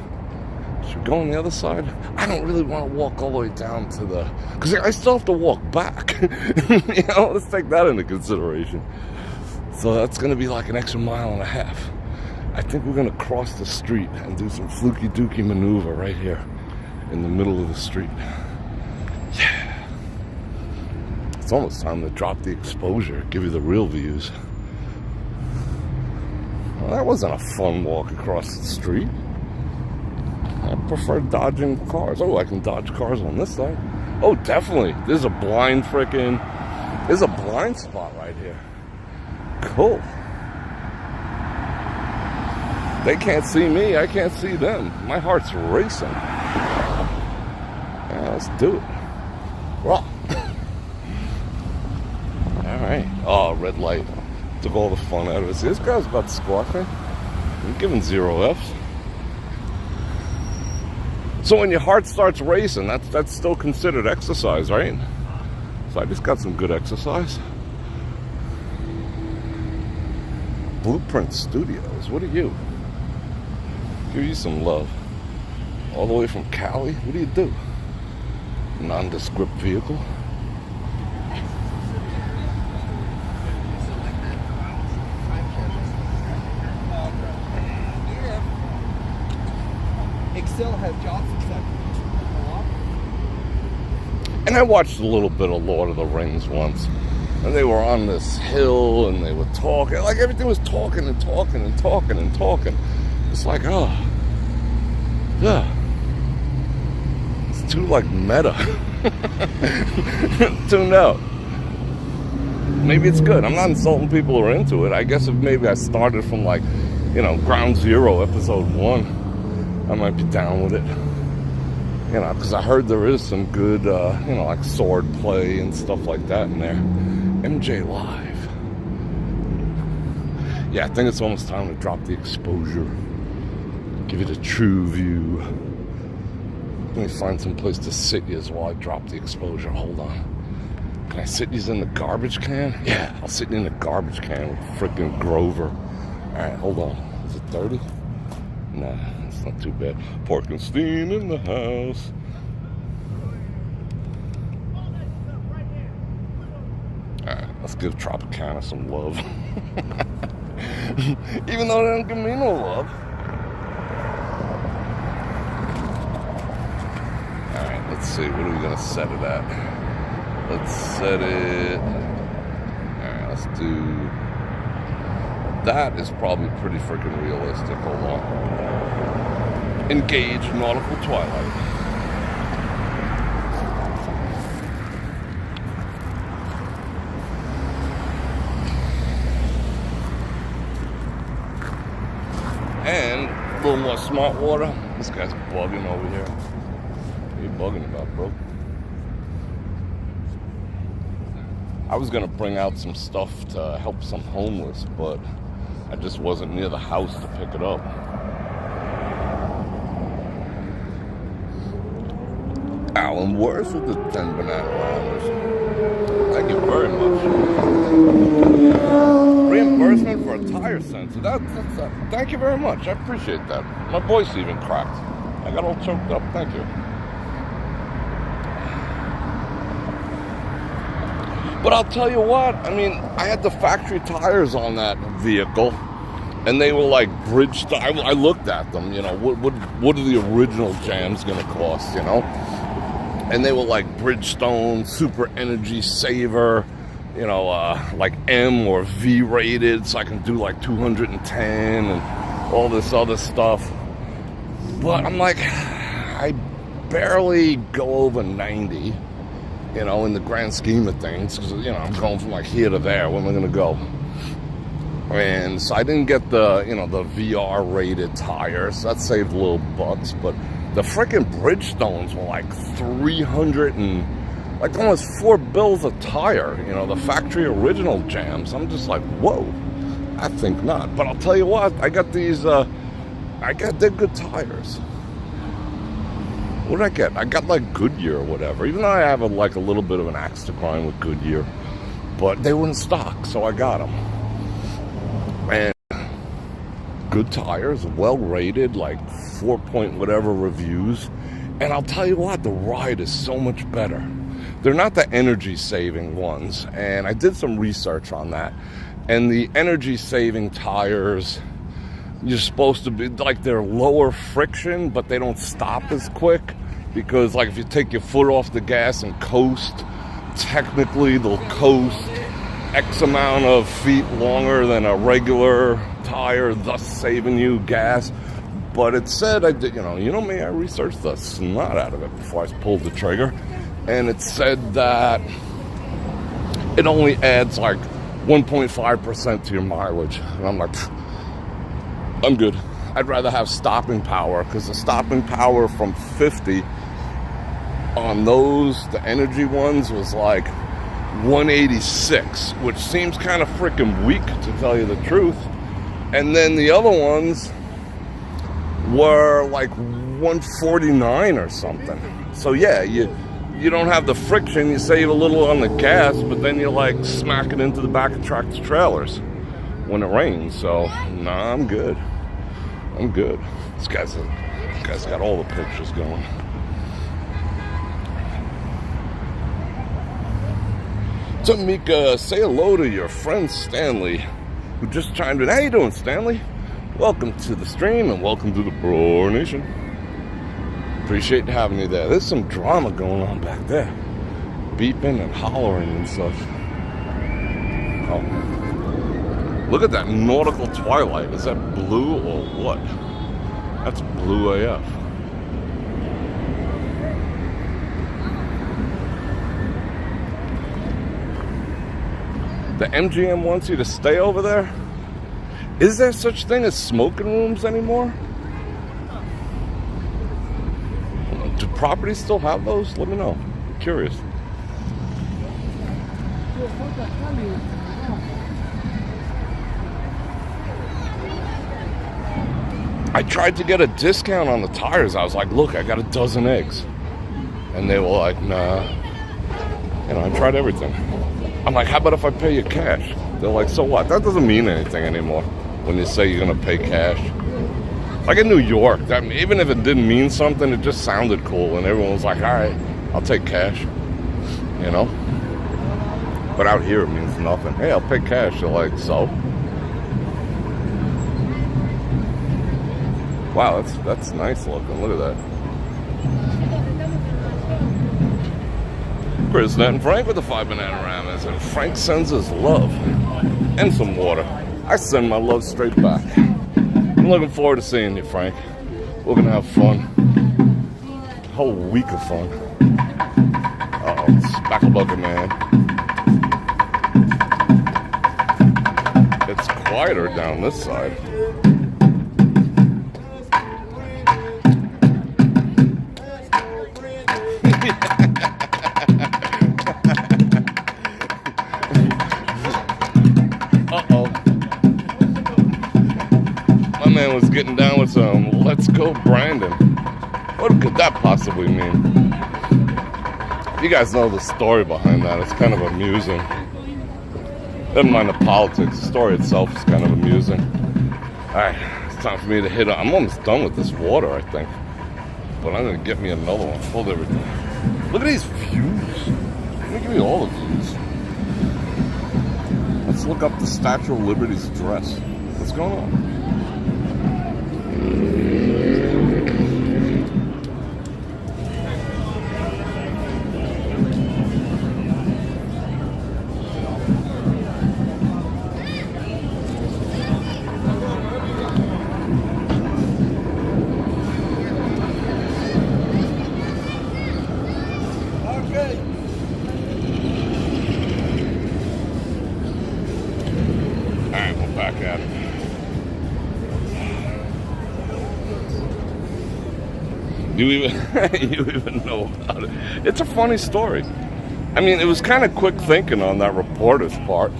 Should we go on the other side? I don't really want to walk all the way down to the... Because I still have to walk back. You know, let's take that into consideration. So that's going to be like an extra mile and a half. I think we're going to cross the street and do some fluky dookie maneuver right here in the middle of the street. Yeah. It's almost time to drop the exposure, give you the real views. Well, that wasn't a fun walk across the street. I prefer dodging cars. Oh, I can dodge cars on this side. Oh, definitely. There's a blind spot right here. Cool. They can't see me. I can't see them. My heart's racing. Yeah, let's do it. Well. All right. Oh, red light. Took all the fun out of it. See, this guy's about to squawk me. I'm giving 0 Fs. So when your heart starts racing, that's still considered exercise, right? So I just got some good exercise. Blueprint Studios, what are you? Give you some love. All the way from Cali? What do you do? Nondescript vehicle? Excel has jobs accepted. And I watched a little bit of Lord of the Rings once. And they were on this hill and they were talking. Like everything was talking and talking and talking and talking. It's like, oh. Yeah. It's too like meta. Tuned out. Maybe it's good. I'm not insulting people who are into it. I guess if maybe I started from like, you know, ground zero, episode 1. I might be down with it, you know, because I heard there is some good, you know, like sword play and stuff like that in there. MJ Live. Yeah, I think it's almost time to drop the exposure. Give it a true view. Let me find some place to sit yous while I drop the exposure. Hold on. Can I sit yous in the garbage can? Yeah, I'll sit in the garbage can with freaking Grover. All right, hold on. Is it dirty? Nah. Not too bad. Porkenstein in the house. Alright, let's give Tropicana some love. Even though they don't give me no love. Alright, let's see. What are we going to set it at? Let's set it... Alright, let's do... That is probably pretty freaking realistic. Hold on. Engage nautical twilight. And a little more smart water. This guy's bugging over here. What are you bugging about, bro? I was gonna bring out some stuff to help some homeless, but I just wasn't near the house to pick it up. Alan Worth with the 10 banana rounders. Thank you very much. Reimbursement for a tire sensor. Thank you very much. I appreciate that. My voice even cracked. I got all choked up. Thank you. But I'll tell you what. I mean, I had the factory tires on that vehicle. And they were like bridge. I looked at them. You know, what are the original jams going to cost? You know. And they were like Bridgestone, super energy saver, you know, like M or V rated, so I can do like 210 and all this other stuff. But I'm like, I barely go over 90, you know, in the grand scheme of things, because, you know, I'm going from like here to there. Where am I going to go? And so I didn't get the, you know, the VR rated tires. That saved a little bucks, but the freaking Bridgestones were like 300 and like almost $4 a tire, you know, the factory original jams. I'm just like, whoa, I think not. But I'll tell you what, I got these, they're good tires. What did I get? I got like Goodyear or whatever, even though I have like a little bit of an axe to grind with Goodyear. But they were in stock, so I got them. And good tires, well rated, like 4 point whatever reviews. And I'll tell you what, the ride is so much better. They're not the energy saving ones, and I did some research on that. And the energy saving tires, you're supposed to be like, they're lower friction, but they don't stop as quick, because like if you take your foot off the gas and coast, technically they'll coast X amount of feet longer than a regular tire, thus saving you gas. But it said, I did, you know me, I researched the snot out of it before I pulled the trigger, and it said that it only adds like 1.5% to your mileage. And I'm like, I'm good. I'd rather have stopping power, because the stopping power from 50 on those, the energy ones, was like 186, which seems kind of freaking weak, to tell you the truth. And then the other ones were like 149 or something. So yeah, you don't have the friction. You save a little on the gas, but then you like smack it into the back of tractor trailers when it rains. So nah, I'm good. I'm good. This guy's got all the pictures going. So Mika, say hello to your friend Stanley, who just chimed in. How you doing, Stanley? Welcome to the stream and welcome to the BrorNation. Appreciate having you there. There's some drama going on back there. Beeping and hollering and such. Oh. Look at that nautical twilight. Is that blue or what? That's blue AF. The MGM wants you to stay over there? Is there such thing as smoking rooms anymore? Do properties still have those? Let me know. I'm curious. I tried to get a discount on the tires. I was like, look, I got a dozen eggs. And they were like, nah. You know, I tried everything. I'm like, how about if I pay you cash? They're like, so what? That doesn't mean anything anymore when you say you're going to pay cash. Like in New York, even if it didn't mean something, it just sounded cool. And everyone was like, all right, I'll take cash. You know? But out here, it means nothing. Hey, I'll pay cash. You're like, so? Wow, that's nice looking. Look at that. Chris and Frank with the 5 Bananaramas, and Frank sends his love and some water. I send my love straight back. I'm looking forward to seeing you, Frank. We're gonna have fun. A whole week of fun. Uh-oh, Spackle Bucket Man. It's quieter down this side. Was getting down with some "Let's Go Brandon." What could that possibly mean? You guys know the story behind that. It's kind of amusing. Never mind the politics. The story itself is kind of amusing. Alright, it's time for me to hit on. I'm almost done with this water, I think. But I'm going to get me another one. Hold everything. Look at these views. Let me give you all the views. Let's look up the Statue of Liberty's dress. What's going on? You even know about it. It's a funny story. I mean, it was kind of quick thinking on that reporter's part.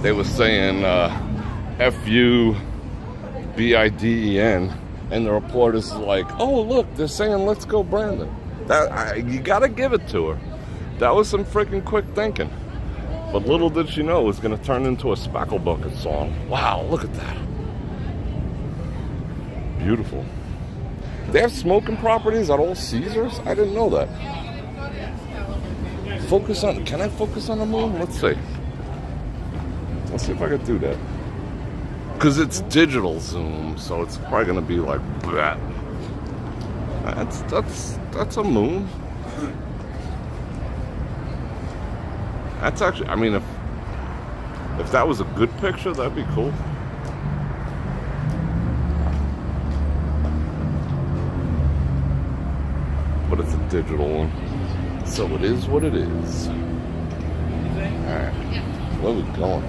They were saying F-U-B-I-D-E-N, and the reporter's like, oh, look, they're saying let's go Brandon. You gotta give it to her. That was some freaking quick thinking. But little did she know it was going to turn into a Spackle Bucket song. Wow, look at that. Beautiful. They have smoking properties at all Caesars? I didn't know that. Focus on, can I focus on the moon? Let's see. Let's see if I can do that. Because it's digital zoom, so it's probably going to be like that. That's a moon. That's actually, I mean, if that was a good picture, that'd be cool. But it's a digital one, so it is what it is. Alright, where are we going?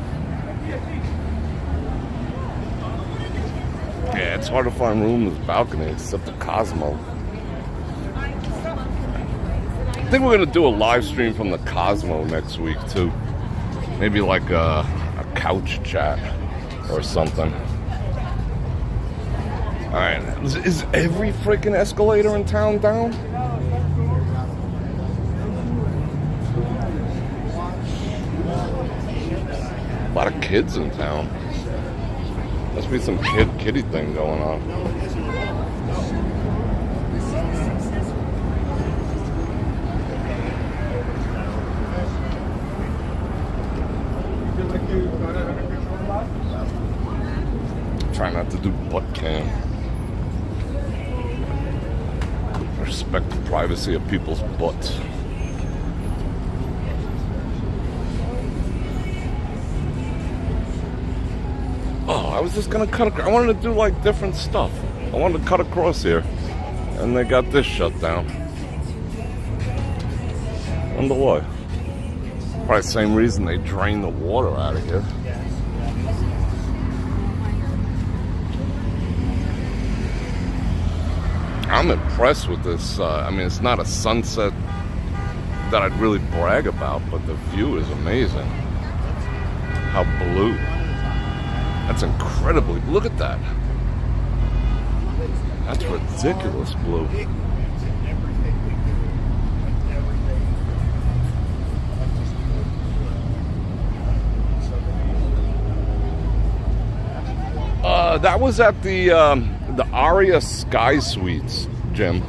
Yeah, it's hard to find room in this balcony except the Cosmo. I think we're going to do a live stream from the Cosmo next week too. Maybe like a couch chat. or something. Alright, is every freaking escalator in town down? A lot of kids in town. Must be some kiddie thing going on. Try not to do butt cam. Respect the privacy of people's butts. Oh, I was just gonna cut across. I wanted to do like different stuff. I wanted to cut across here, and they got this shut down. Wonder why? Probably the same reason they drain the water out of here. I'm impressed with this. I mean, it's not a sunset that I'd really brag about, but the view is amazing. How blue. That's incredibly, look at that. That's ridiculous blue. That was at the Aria Sky Suites, Jim.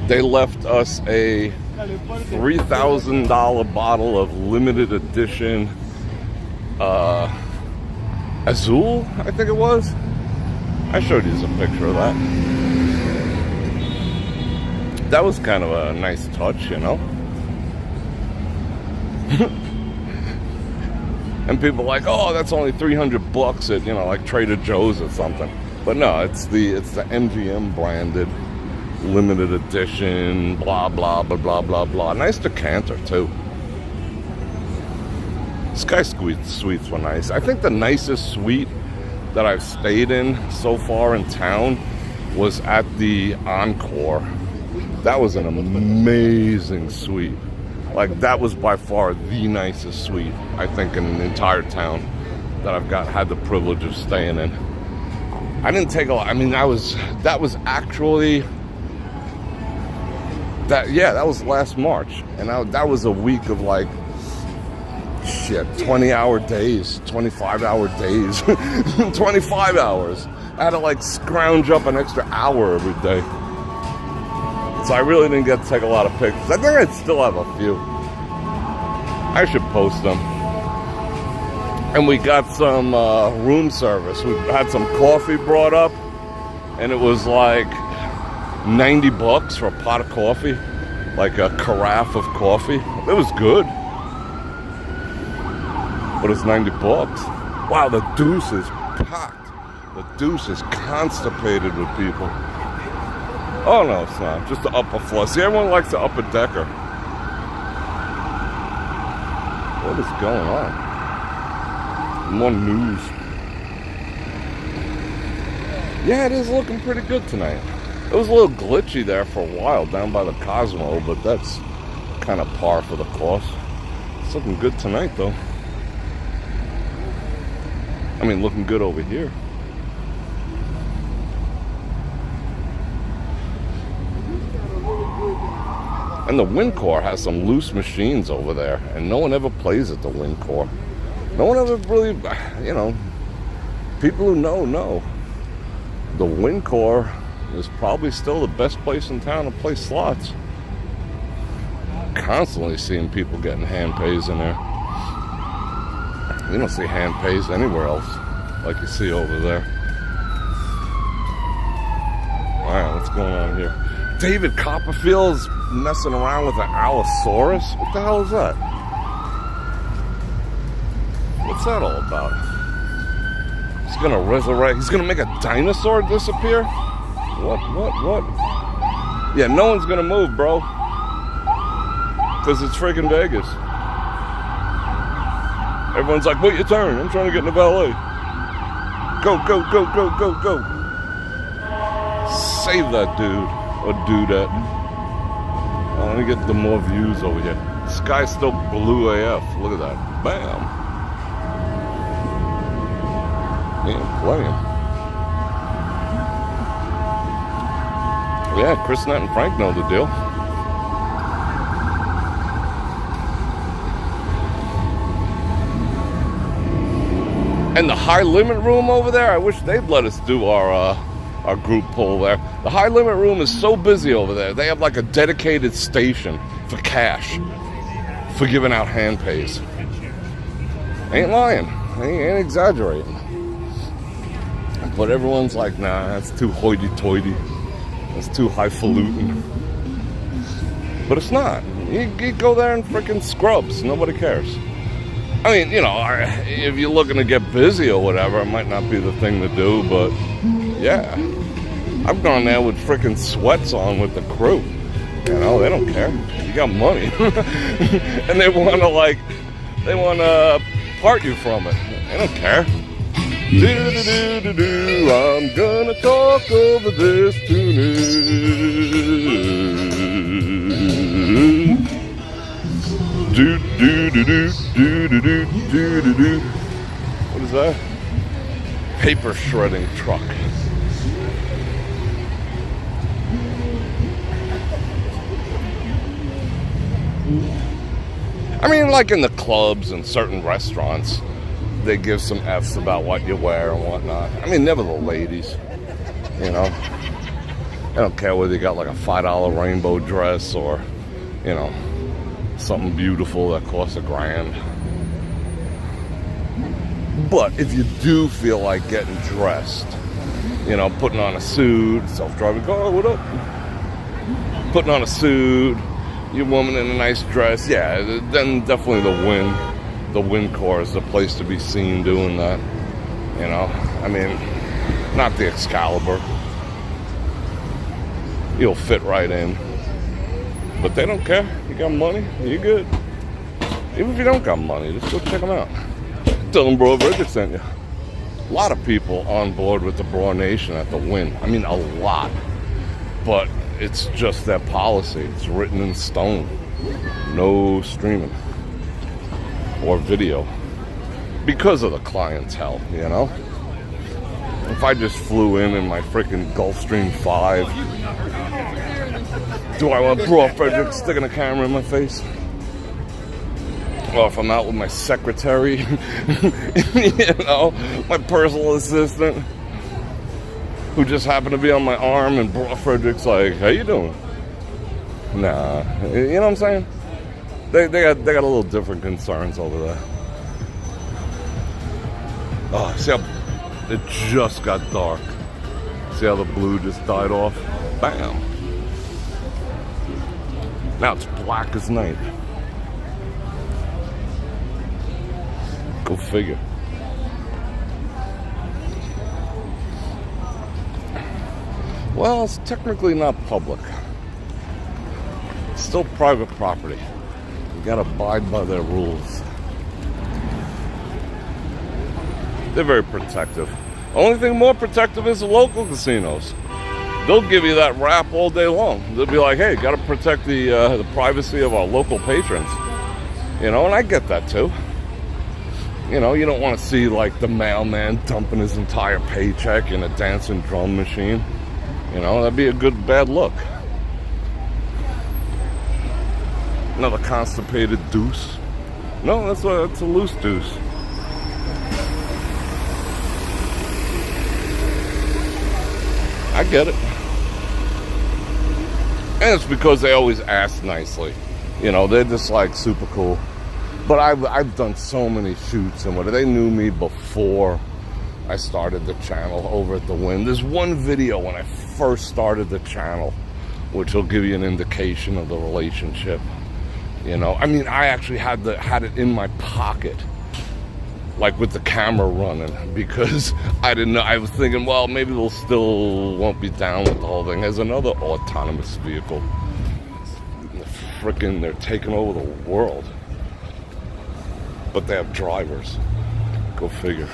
They left us a $3,000 bottle of limited edition Azul, I think it was. I showed you a picture of that. That was kind of a nice touch, you know. And people are like, oh, that's only $300 at, you know, like Trader Joe's or something. But no, it's the MGM branded limited edition, blah blah blah blah blah blah. Nice decanter too. Sky Suites were nice. I think the nicest suite that I've stayed in so far in town was at the Encore. That was an amazing suite. Like, that was by far the nicest suite, I think, in the entire town that I've had the privilege of staying in. I didn't take a lot. I mean, that was actually, that was last March. And that was a week of like, 20-hour days, 25-hour days, 25 hours. I had to like scrounge up an extra hour every day. So I really didn't get to take a lot of pictures. I think I still have a few. I should post them. And we got some room service. We had some coffee brought up, and it was like $90 for a pot of coffee, like a carafe of coffee. It was good, but it's $90. Wow, the Deuce is packed. The Deuce is constipated with people. Oh no, it's not. Just the upper floor. See, everyone likes the upper decker. What is going on? More news. Yeah, it is looking pretty good tonight. It was a little glitchy there for a while down by the Cosmo, but that's kind of par for the course. It's looking good tonight, though. I mean, looking good over here. And the Wind Corps has some loose machines over there, and no one ever plays at the Wind Corps. No one ever really, you know, people who know. The Wind Corps is probably still the best place in town to play slots. Constantly seeing people getting hand pays in there. You don't see hand pays anywhere else like you see over there. Alright, what's going on here? David Copperfield's messing around with an Allosaurus? What the hell is that? What's that all about? He's gonna resurrect. He's gonna make a dinosaur disappear? What? Yeah, no one's gonna move, bro. Because it's freaking Vegas. Everyone's like, wait your turn. I'm trying to get into ballet. Go. Save that dude. Or dudette. Oh, let me get the more views over here. The sky's still blue AF. Look at that. Bam. Yeah, plenty. Yeah, Chris, Nat, and Frank know the deal. And the high limit room over there, I wish they'd let us do our group pool there. The high limit room is so busy over there. They have like a dedicated station for cash, for giving out hand pays. Ain't lying. Ain't exaggerating. But everyone's like, nah, that's too hoity-toity. That's too highfalutin. But it's not. You go there in freaking scrubs. Nobody cares. I mean, you know, if you're looking to get busy or whatever, it might not be the thing to do, but yeah. I've gone there with freaking sweats on with the crew. You know, they don't care. You got money. And they want to part you from it. They don't care. Do-do-do-do-do, I'm gonna talk over this tune. Do-do-do-do-do-do-do-do-do. What is that? Paper shredding truck. I mean, like in the clubs and certain restaurants, they give some F's about what you wear and whatnot. I mean, never the ladies, you know. I don't care whether you got like a $5 rainbow dress or, you know, something beautiful that costs $1,000. But if you do feel like getting dressed, you know, putting on a suit, self-driving car, what up? Putting on a suit, your woman in a nice dress, yeah, then definitely the Win Core is the place to be seen doing that. You know, I mean, not the Excalibur. You'll fit right in. But they don't care. You got money, you're good. Even if you don't got money, just go check them out. Tell them Bror Fredrik sent you. A lot of people on board with the BrorNation at the Win. I mean, a lot. But it's just their policy. It's written in stone. No streaming or video because of the clientele, you know. If I just flew in my freaking Gulfstream 5, do I want Bror Fredrik sticking a camera in my face? Or if I'm out with my secretary, you know, my personal assistant, who just happened to be on my arm, and Bror Fredrik's like, how you doing? Nah, you know what I'm saying? They got a little different concerns over there. Oh, see how it just got dark. See how the blue just died off? Bam. Now it's black as night. Go figure. Well, it's technically not public. It's still private property. You gotta abide by their rules. They're very protective. Only thing more protective is the local casinos. They'll give you that rap all day long. They'll be like, hey, gotta protect the privacy of our local patrons. You know, and I get that too. You know, you don't want to see like the mailman dumping his entire paycheck in a dancing drum machine. You know, that'd be a bad look. Another constipated deuce. No, that's a loose deuce. I get it. And it's because they always ask nicely. You know, they're just like super cool. But I've done so many shoots and whatever. They knew me before I started the channel over at the Win. There's one video when I first started the channel, which will give you an indication of the relationship. You know, I mean, I actually had it in my pocket, like with the camera running, because I didn't know. I was thinking, well, maybe they'll still won't be down with the whole thing. There's another autonomous vehicle. Freaking, they're taking over the world. But they have drivers. Go figure.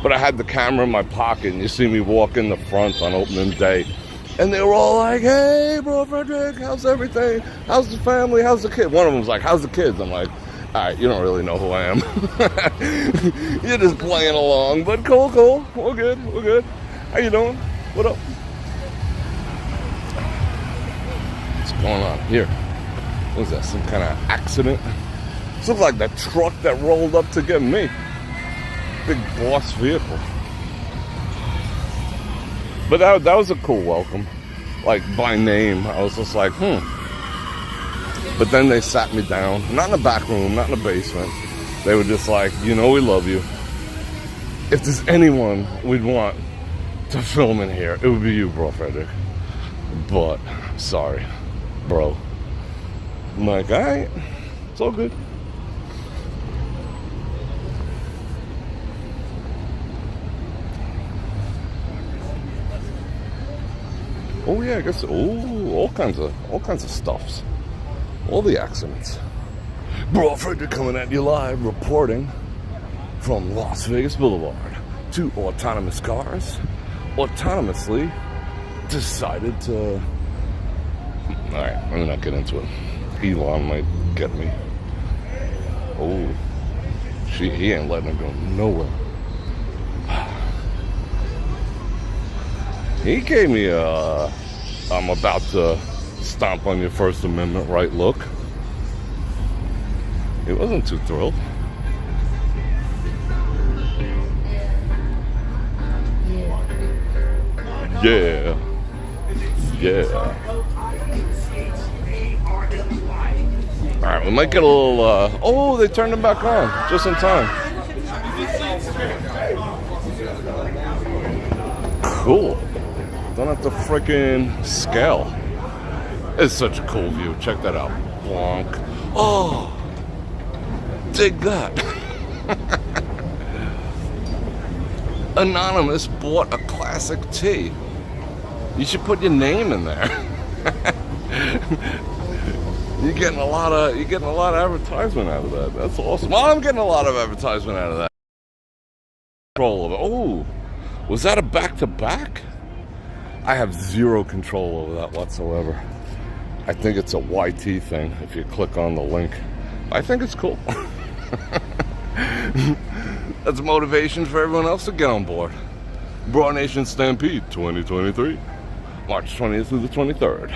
But I had the camera in my pocket, and you see me walk in the front on opening day, and they were all like, hey, Bror Fredrik, how's everything? How's the family? How's the kid? One of them was like, how's the kids? I'm like, Alright, you don't really know who I am. You're just playing along, but cool. We're good. How you doing? What up? What's going on here? What was that, some kind of accident? This looks like the truck that rolled up to get me. Big boss vehicle. But that was a cool welcome. Like, by name, I was just like, But then they sat me down, not in the back room, not in the basement. They were just like, you know we love you. If there's anyone we'd want to film in here, it would be you, Bror Fredrik. But, sorry, bro. I'm like, alright, it's all good. Oh yeah, I guess, all kinds of stuffs. All the accidents. Bror Fredrik coming at you live, reporting from Las Vegas Boulevard. 2 autonomous cars autonomously decided to... Alright, let me not get into it. Elon might get me. Oh, he ain't letting him go nowhere. He gave me a... I'm about to stomp on your First Amendment right look. He wasn't too thrilled. Yeah. Alright, we might get a little, oh, they turned them back on, just in time. Cool. Don't have to freaking scale. It's such a cool view. Check that out. Bonk. Oh, dig that. Anonymous bought a classic tee. You should put your name in there. You're getting a lot of advertisement out of that. That's awesome. Well, I'm getting a lot of advertisement out of that. Oh, was that a back-to-back? I have zero control over that whatsoever. I think it's a YT thing if you click on the link. I think it's cool. That's motivation for everyone else to get on board. BrorNation Stampede 2023, March 20th through the 23rd.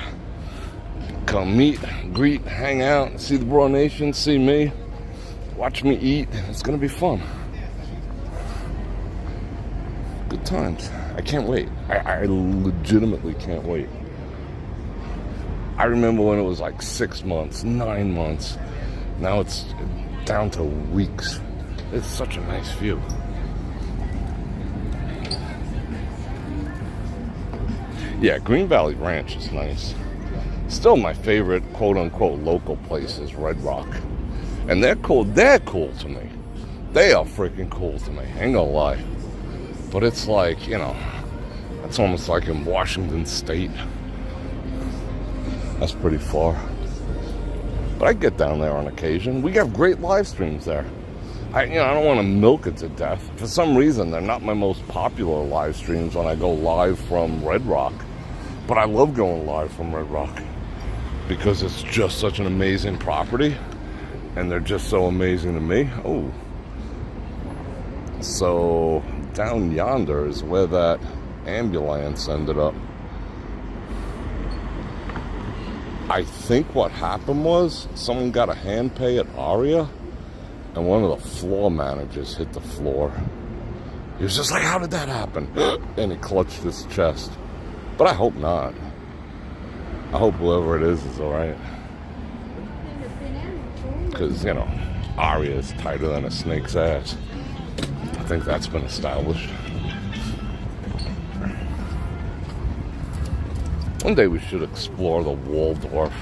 Come meet, greet, hang out, see the BrorNation, see me, watch me eat. It's gonna be fun. Good times. I can't wait. I legitimately can't wait. I remember when it was like 6 months, 9 months. Now it's down to weeks. It's such a nice view. Yeah, Green Valley Ranch is nice. Still my favorite quote-unquote local place is Red Rock. And they're cool to me. They are freaking cool to me, ain't gonna lie. But it's like, you know, it's almost like in Washington State. That's pretty far. But I get down there on occasion. We have great live streams there. I don't want to milk it to death. For some reason, they're not my most popular live streams when I go live from Red Rock. But I love going live from Red Rock because it's just such an amazing property. And they're just so amazing to me. Oh. So, down yonder is where that ambulance ended up. I think what happened was someone got a hand pay at Aria and one of the floor managers hit the floor. He was just like, how did that happen? And he clutched his chest. But I hope not. I hope whoever it is alright. Because, you know, Aria is tighter than a snake's ass. I think that's been established. One day we should explore the Waldorf,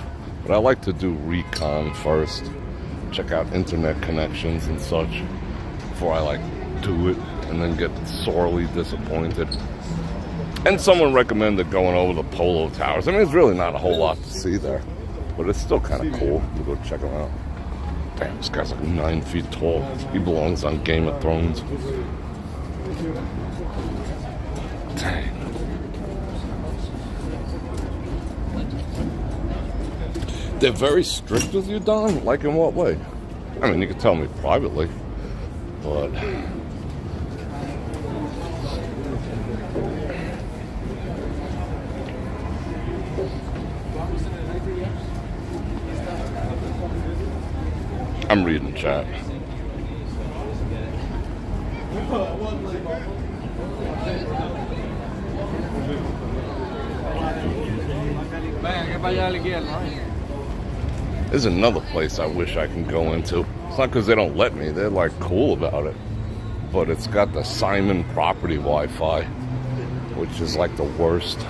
but I like to do recon first, check out internet connections and such before I do it and then get sorely disappointed. And someone recommended going over the Polo Towers. I mean, there's really not a whole lot to see there, but it's still kind of cool to go check them out. Damn, this guy's like 9 feet tall. He belongs on Game of Thrones. Dang. They're very strict with you, Don? Like in what way? I mean, you could tell me privately, but I'm reading chat. There's another place I wish I can go into. It's not because they don't let me. They're like cool about it. But it's got the Simon property Wi-Fi, which is like the worst.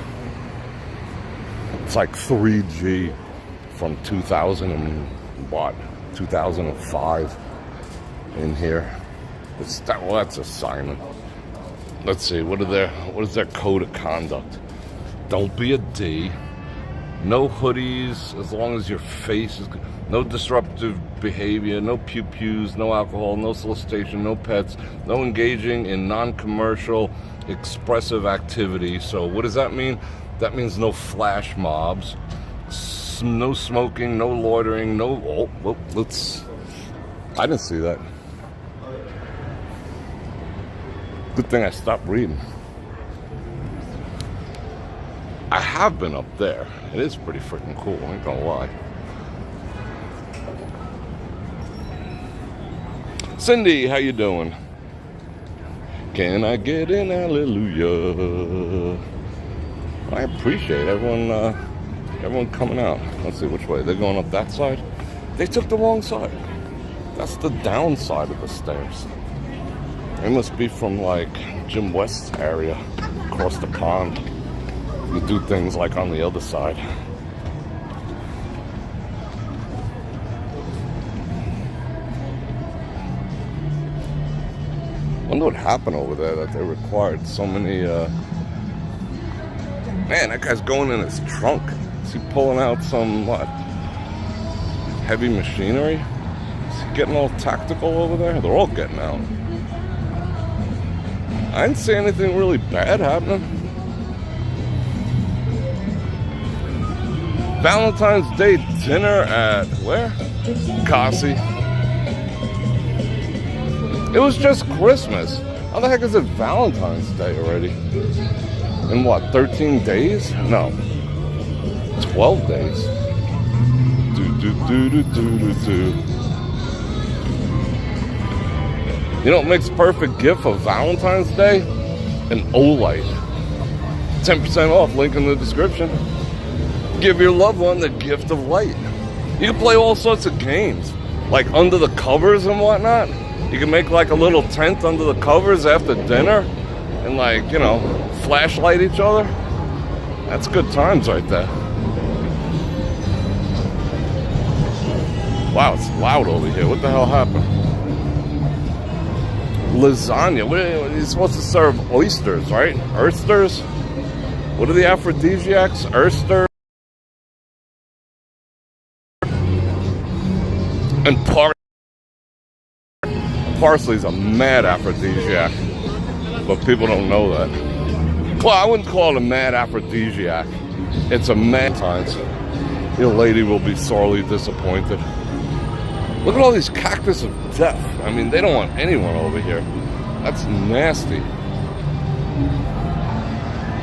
It's like 3G from 2000 and what? 2005 in here. It's that, well, that's a Simon. Let's see, what is their code of conduct? Don't be a D. No hoodies as long as your face is good. No disruptive behavior, no pew-pews, no alcohol, no solicitation, no pets, no engaging in non-commercial expressive activity. So what does that mean? That means no flash mobs, no smoking, no loitering, no... Oh, let's... I didn't see that. Good thing I stopped reading. I have been up there. It is pretty freaking cool, I ain't gonna lie. Cindy, how you doing? Can I get an hallelujah? I appreciate everyone coming out. Let's see which way. They're going up that side? They took the wrong side. That's the downside of the stairs. They must be from like Jim West's area, across the pond. You do things like on the other side. Wonder what happened over there that they required so many, Man, that guy's going in his trunk. Is he pulling out some, what? Heavy machinery? Is he getting all tactical over there? They're all getting out. I didn't see anything really bad happening. Valentine's Day dinner at where? Kasi. It was just Christmas. How the heck is it Valentine's Day already? In what, 13 days? No. 12 days. You know what makes perfect gift for Valentine's Day? An Olight. 10% off, link in the description. Give your loved one the gift of light. You can play all sorts of games, like under the covers and whatnot. You can make like a little tent under the covers after dinner and like, you know, flashlight each other. That's good times right there. Wow, it's loud over here. What the hell happened? Lasagna. What are you supposed to serve? Oysters, right? Oysters? What are the aphrodisiacs? Oysters? And parsley's a mad aphrodisiac, but people don't know that. Well, I wouldn't call it a mad aphrodisiac. It's a mad times. Your lady will be sorely disappointed. Look at all these cactus of death. I mean, they don't want anyone over here. That's nasty.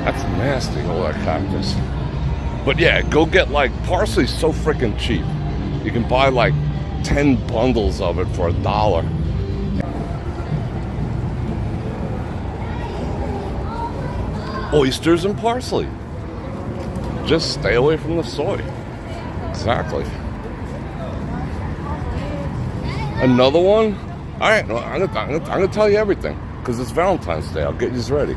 That's nasty, all that cactus. But yeah, go get like, parsley's so freaking cheap. You can buy like 10 bundles of it for $1. Oysters and parsley. Just stay away from the soy. Exactly. Another one? All right, well, I'm gonna tell you everything because it's Valentine's Day. I'll get you ready.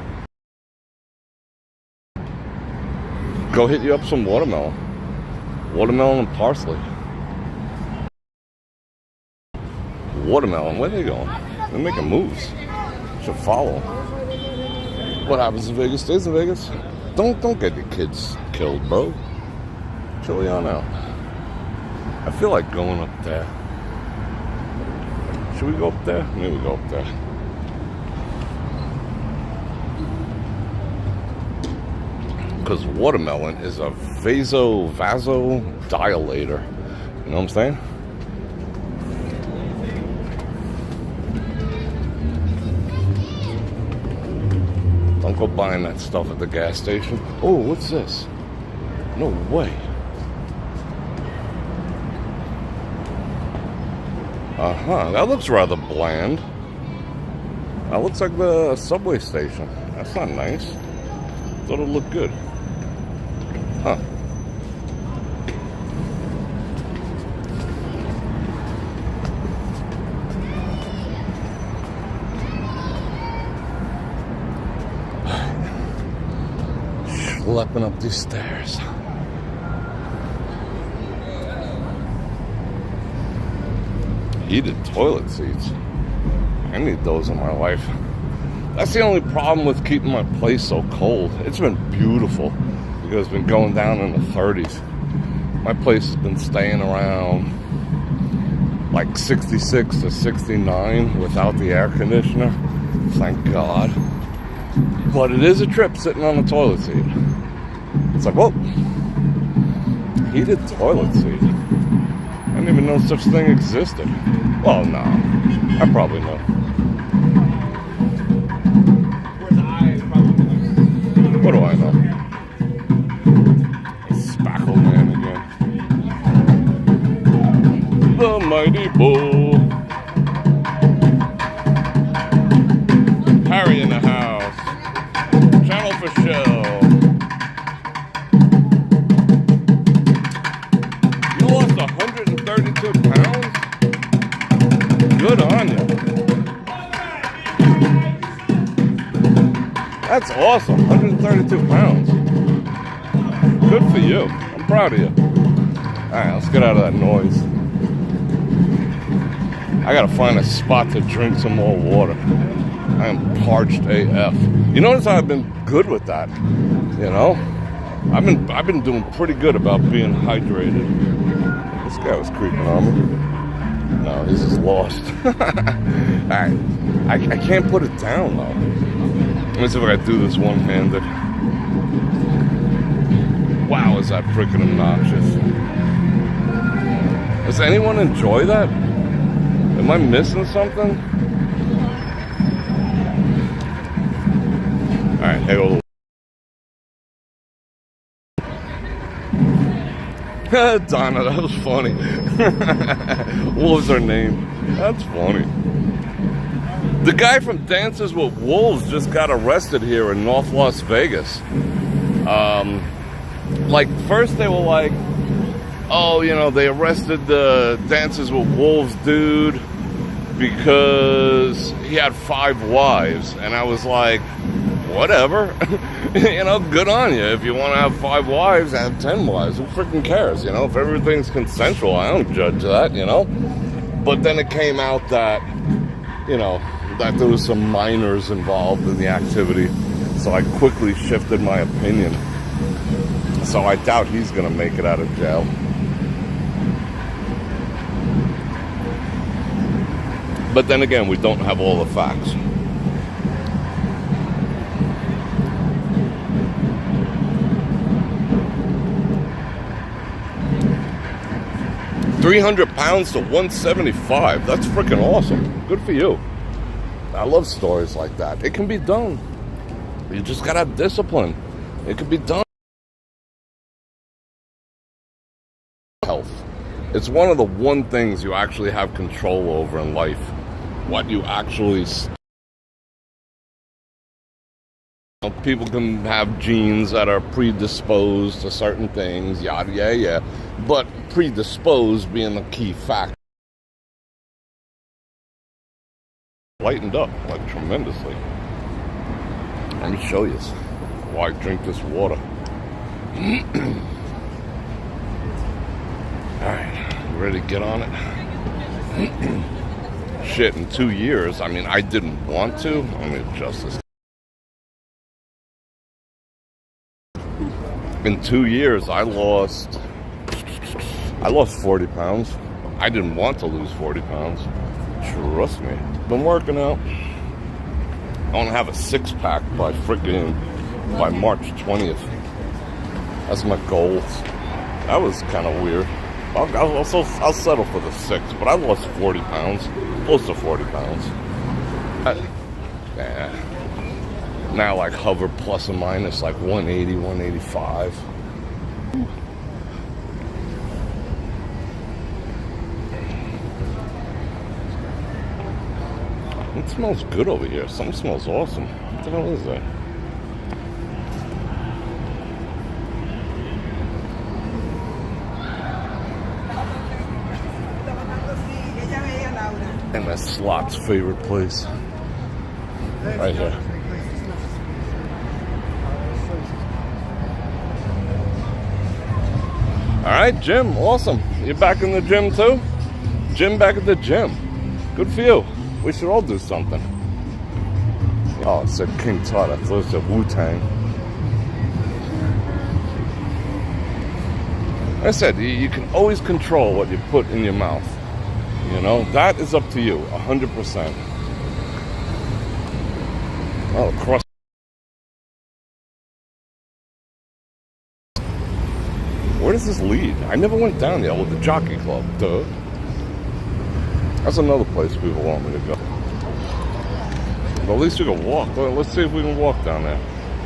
Go hit you up some watermelon. Watermelon and parsley. Watermelon, where are they going? They're making moves. Should follow. What happens in Vegas stays in Vegas. Don't get your kids killed, bro. Chill on out. I feel like going up there. Should we go up there? Maybe we go up there. Because watermelon is a vasodilator. You know what I'm saying? go buying that stuff at the gas station. Oh, what's this? No way. That looks rather bland. That looks like the subway station. That's not nice. Thought it looked good. Huh. Schlepping up these stairs. Heated toilet seats. I need those in my life. That's the only problem with keeping my place so cold. It's been beautiful because it's been going down in the 30s. My place has been staying around like 66 to 69 without the air conditioner. Thank God. But it is a trip sitting on the toilet seat. It's like, whoa, heated toilet seat. I didn't even know such thing existed. Well, no, I probably know. Where's the eyes? Probably. What do I know? Spackle man again. The mighty bull. Harry in the house. Channel for Shell. You lost 132 pounds? Good on you. That's awesome. 132 pounds. Good for you. I'm proud of you. Alright, let's get out of that noise. I gotta find a spot to drink some more water. I am parched AF. You notice I've been good with that. You know? I've been doing pretty good about being hydrated. This guy was creeping on me. No, he's just lost. Alright. I can't put it down though. Let me see if I can do this one-handed. Wow, is that freaking obnoxious. Does anyone enjoy that? Am I missing something? Alright, hey, old. Donna, that was funny. What was her name? That's funny. The guy from Dances with Wolves just got arrested here in North Las Vegas. Like, first they were like, oh, you know, they arrested the Dances with Wolves dude because he had 5 wives. And I was like, whatever. You know, good on you. If you want to have 5 wives, have 10 wives. Who freaking cares? You know, if everything's consensual, I don't judge that, you know. But then it came out that, you know, that there was some minors involved in the activity. So I quickly shifted my opinion. So I doubt he's going to make it out of jail. But then again, we don't have all the facts. £300 to 175. That's freaking awesome. Good for you. I love stories like that. It can be done. You just gotta have discipline. It can be done. Health. It's one of the one things you actually have control over in life. What you actually... People can have genes that are predisposed to certain things, yada, yeah. But predisposed being the key factor. Lightened up, like, tremendously. Let me show you why I drink this water. Alright, you ready to get on it? Shit, in 2 years, I mean, I didn't want to. Let me adjust this. In 2 years, I lost 40 pounds. I didn't want to lose 40 pounds. Trust me. Been working out. I want to have a 6-pack by March 20th. That's my goal. That was kind of weird. I'll settle for the 6, but I lost 40 pounds. Close to 40 pounds. now like hover plus or minus like 180, 185. It smells good over here. Something smells awesome. What the hell is that? And that's Slot's favorite place. Right here. Alright, gym. Awesome. You're back in the gym too? Gym back at the gym. Good for you. We should all do something. Oh, it said King Tut. I thought it said Wu-Tang. Like I said, you can always control what you put in your mouth. You know, that is up to you, 100%. Oh, cross. Where does this lead? I never went down there with the jockey club. Duh. That's another place people want me to go. But at least you can walk. Well, let's see if we can walk down there.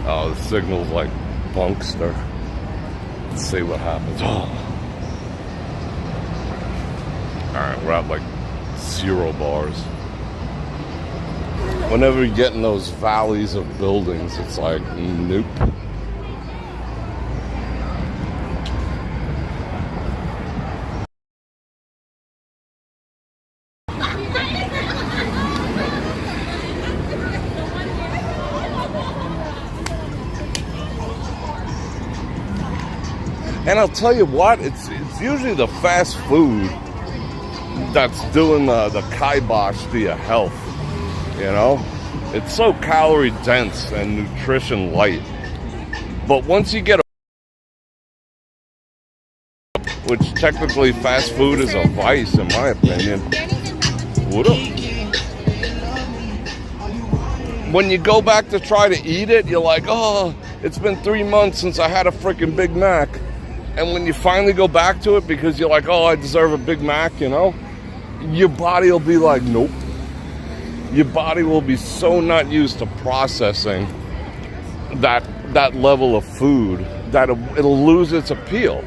Oh, the signal's like Bunkster. Let's see what happens. Oh. Alright, we're at like 0 bars. Whenever you get in those valleys of buildings, it's like, nope. And I'll tell you what, it's usually the fast food that's doing the kibosh to your health, you know? It's so calorie dense and nutrition light. But once you get which technically fast food is a vice in my opinion. What up? When you go back to try to eat it, you're like, oh, it's been 3 months since I had a freaking Big Mac. And when you finally go back to it because you're like, oh, I deserve a Big Mac, you know, your body will be like, nope. Your body will be so not used to processing that level of food that it'll lose its appeal.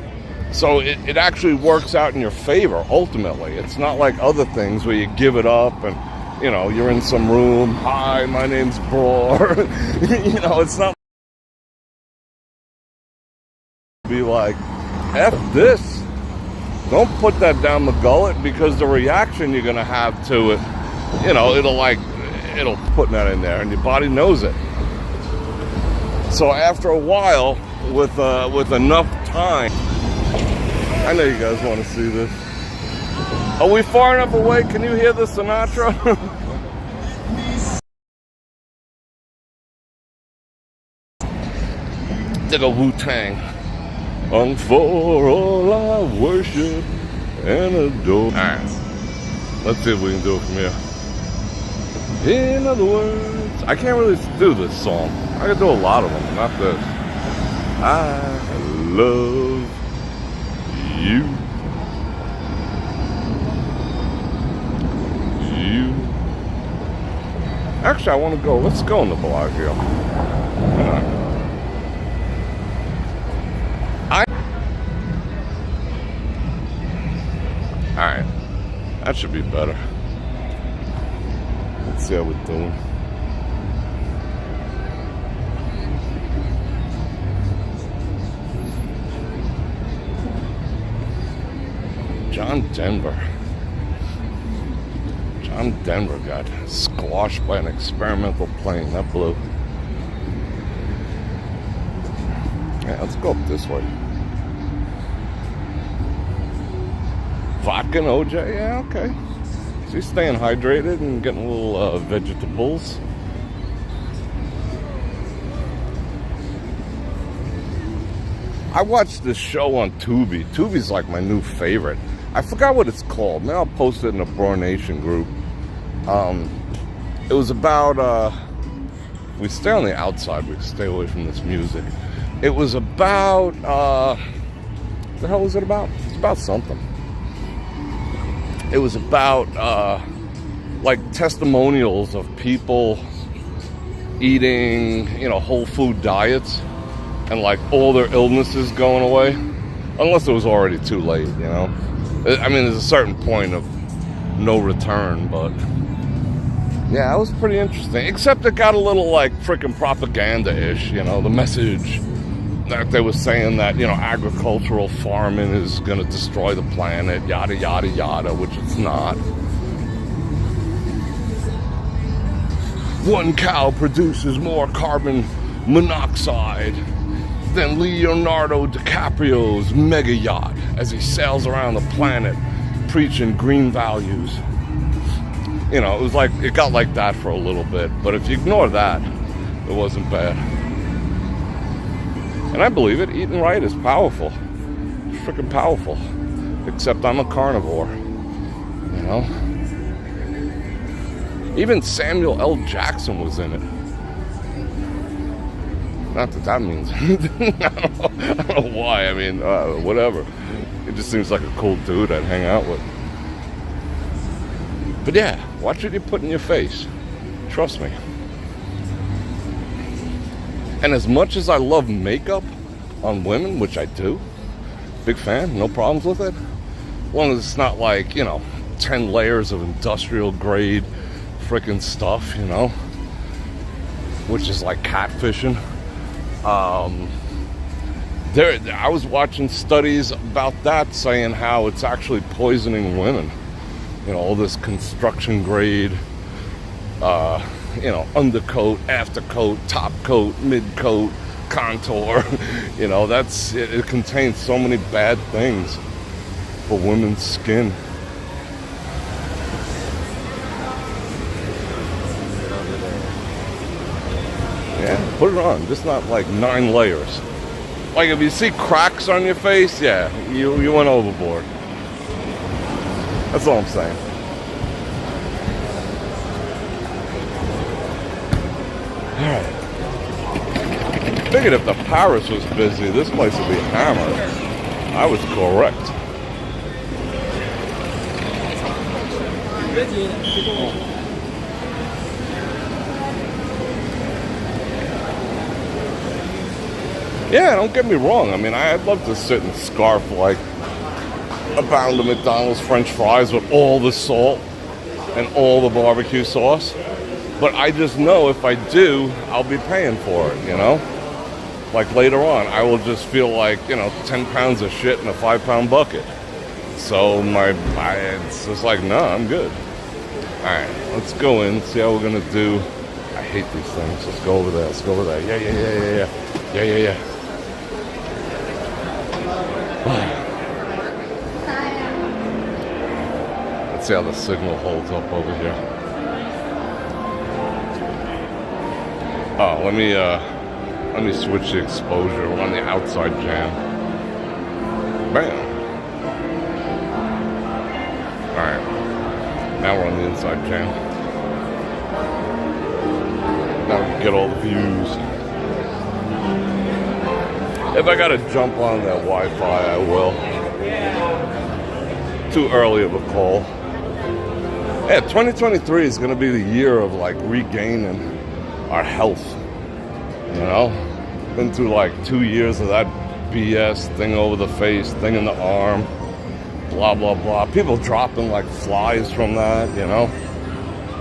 So it actually works out in your favor, ultimately. It's not like other things where you give it up and, you know, you're in some room, hi, my name's Bror. You know, it's not be like, F this. Don't put that down the gullet because the reaction you're going to have to it, you know, it'll put that in there and your body knows it. So after a while, with enough time, I know you guys want to see this. Are we far enough away? Can you hear the Sinatra? Did a Wu-Tang. And for all I worship and adore. Alright, let's see if we can do it from here. In other words, I can't really do this song. I can do a lot of them, not this. I love you. Actually, I want to go. Let's go in the Bellagio. Alright, that should be better. Let's see how we're doing. John Denver got squashed by an experimental plane. That blew. Yeah, let's go up this way. Vodka and OJ, yeah, okay. So he's staying hydrated and getting a little vegetables. I watched this show on Tubi. Tubi's like my new favorite. I forgot what it's called. Maybe I'll post it in the BrorNation group. It was about, if we stay on the outside, we can stay away from this music. It was about, what the hell was it about? It's about something. It was about like testimonials of people eating, you know, whole food diets and like all their illnesses going away, unless it was already too late, you know. I mean, there's a certain point of no return, but yeah, it was pretty interesting. Except it got a little like freaking propaganda-ish, you know, the message that they were saying that, you know, agricultural farming is going to destroy the planet, yada, yada, yada, which it's not. One cow produces more carbon monoxide than Leonardo DiCaprio's mega yacht as he sails around the planet preaching green values. You know, it was like, it got like that for a little bit, but if you ignore that, it wasn't bad. And I believe it, eating right is powerful. It's freaking powerful. Except I'm a carnivore, you know? Even Samuel L. Jackson was in it. Not that that means anything. I don't know why. I mean, whatever. It just seems like a cool dude I'd hang out with. But yeah, watch what you put in your face. Trust me. And as much as I love makeup on women, which I do, big fan, no problems with it. As long as it's not like, you know, 10 layers of industrial grade freaking stuff, you know, which is like catfishing. I was watching studies about that saying how it's actually poisoning women. You know, all this construction grade, you know, undercoat, aftercoat, top coat, mid coat, contour. You know, it contains so many bad things for women's skin. Yeah, put it on, just not like 9 layers. Like if you see cracks on your face, yeah, you went overboard. That's all I'm saying. Alright. Figured if the Paris was busy, this place would be hammered. I was correct. Yeah, don't get me wrong. I mean, I'd love to sit and scarf like a pound of McDonald's French fries with all the salt and all the barbecue sauce. But I just know if I do, I'll be paying for it, you know? Like later on, I will just feel like, you know, 10 pounds of shit in a 5-pound bucket. So it's just like, no, I'm good. Alright, let's go in, see how we're gonna do. I hate these things. Let's go over there, let's go over there. Yeah. Let's see how the signal holds up over here. Oh, let me switch the exposure. We're on the outside jam. Bam. Alright. Now we're on the inside jam. Now we can get all the views. If I gotta jump on that Wi-Fi, I will. Too early of a call. Yeah, 2023 is gonna be the year of like regaining our health. You know? Been through like 2 years of that BS, thing over the face, thing in the arm, blah, blah, blah. People dropping like flies from that, you know?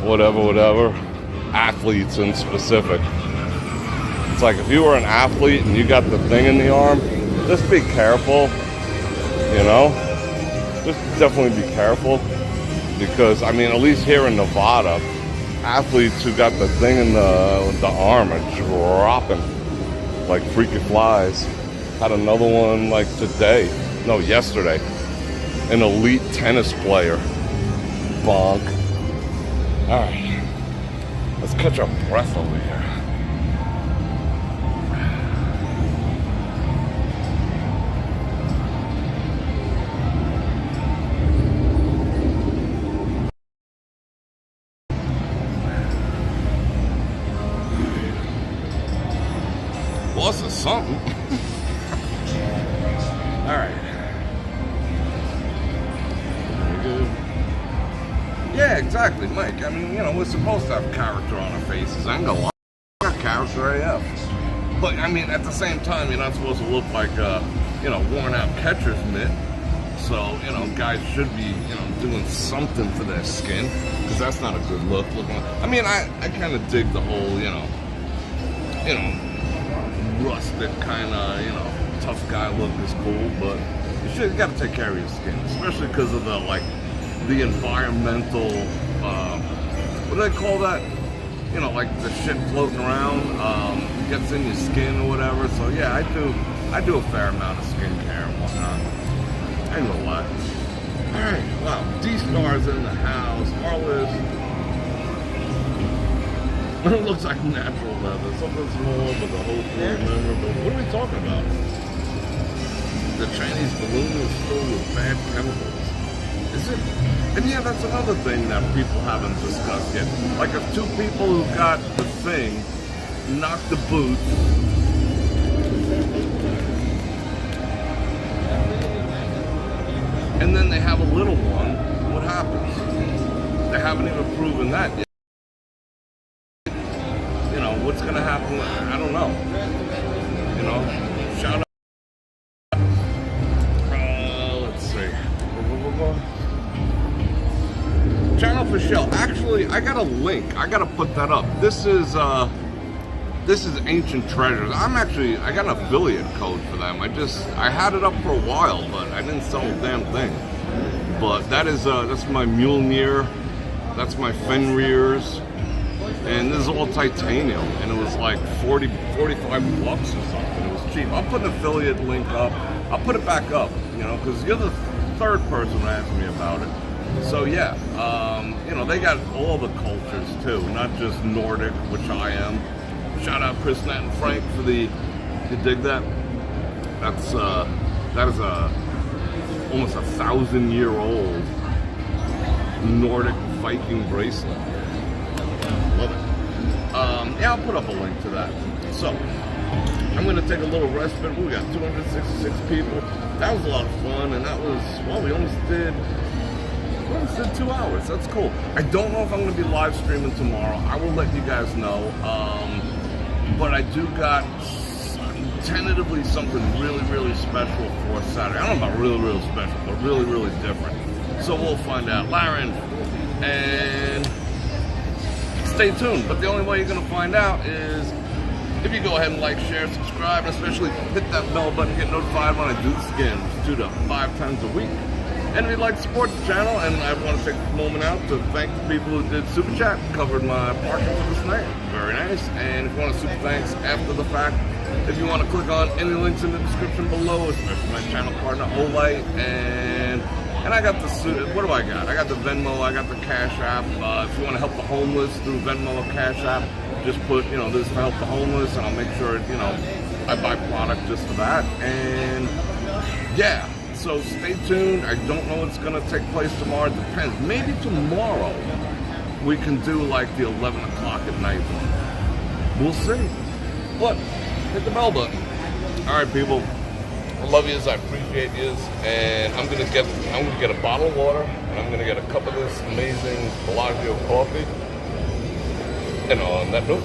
Whatever. Athletes in specific. It's like if you were an athlete and you got the thing in the arm, just be careful, you know? Just definitely be careful. Because, I mean, at least here in Nevada, athletes who got the thing in the arm are dropping like freaking flies. Had another one like yesterday. An elite tennis player. Bonk. Alright. Let's catch our breath over here. Plus is something. Alright. Yeah, exactly, Mike. I mean, you know, we're supposed to have character on our faces. I ain't gonna lie. character AF. But I mean, at the same time, you're not supposed to look like you know, worn out catcher's mitt. So, you know, guys should be, you know, doing something for their skin, because that's not a good look. I mean, I kind of dig the whole, you know, rustic kind of, you know, tough guy look is cool, but you got to take care of your skin, especially because of the, like, the environmental, what do they call that? You know, like the shit floating around, gets in your skin or whatever. So yeah, I do a fair amount of skincare and whatnot. I ain't gonna lie. Alright, wow, D-Star's in the house. Arliss. It looks like natural leather. Something small, but the whole thing, remember? But what are we talking about? The Chinese balloon is filled with bad chemicals. Is it? And yeah, that's another thing that people haven't discussed yet. Like if two people who got the thing knock the boots, and then they have a little one, what happens? They haven't even proven that yet. You know, what's gonna happen? I don't know. You know, shout out. Let's see. Channel for Shell. Actually, I got a link. I gotta put that up. This is Ancient Treasures. I got an affiliate code for them. I had it up for a while, but I didn't sell a damn thing. But that's my Mjolnir, that's my Fenrir's, and this is all titanium, and it was like 45 bucks or something. It was cheap. I'll put an affiliate link up. I'll put it back up, you know, because you're the third person to ask me about it. So yeah, you know, they got all the cultures too, not just Nordic, which I am. Shout out Chris, Nat, and Frank for you dig that? That is almost 1,000-year-old Nordic Viking bracelet. Love it. Yeah, I'll put up a link to that. So, I'm going to take a little respite. We got 266 people. That was a lot of fun, and that was, well, we almost did 2 hours. That's cool. I don't know if I'm going to be live streaming tomorrow. I will let you guys know. But I do got tentatively something really, really special for Saturday. I don't know about really, really special, but really, really different. So we'll find out. Laren, and stay tuned. But the only way you're going to find out is if you go ahead and like, share, subscribe, and especially hit that bell button, get notified when I do the skins 2 to 5 times a week. And if you'd like to support the channel, and I want to take this moment out to thank the people who did Super Chat, covered my parking for this night. Very nice. And if you want a super thanks after the fact, if you want to click on any links in the description below, especially my channel partner, Olite, and I got the, what do I got? I got the Venmo, I got the Cash App. If you want to help the homeless through Venmo or Cash App, just put, you know, this is to help the homeless, and I'll make sure, you know, I buy product just for that. And yeah. So stay tuned. I don't know what's going to take place tomorrow. It depends. Maybe tomorrow we can do like the 11 o'clock at night one. We'll see. But hit the bell button. All right, people. I love yous. I appreciate yous. And I'm gonna get a bottle of water, and I'm gonna get a cup of this amazing Bellagio coffee. And on that note,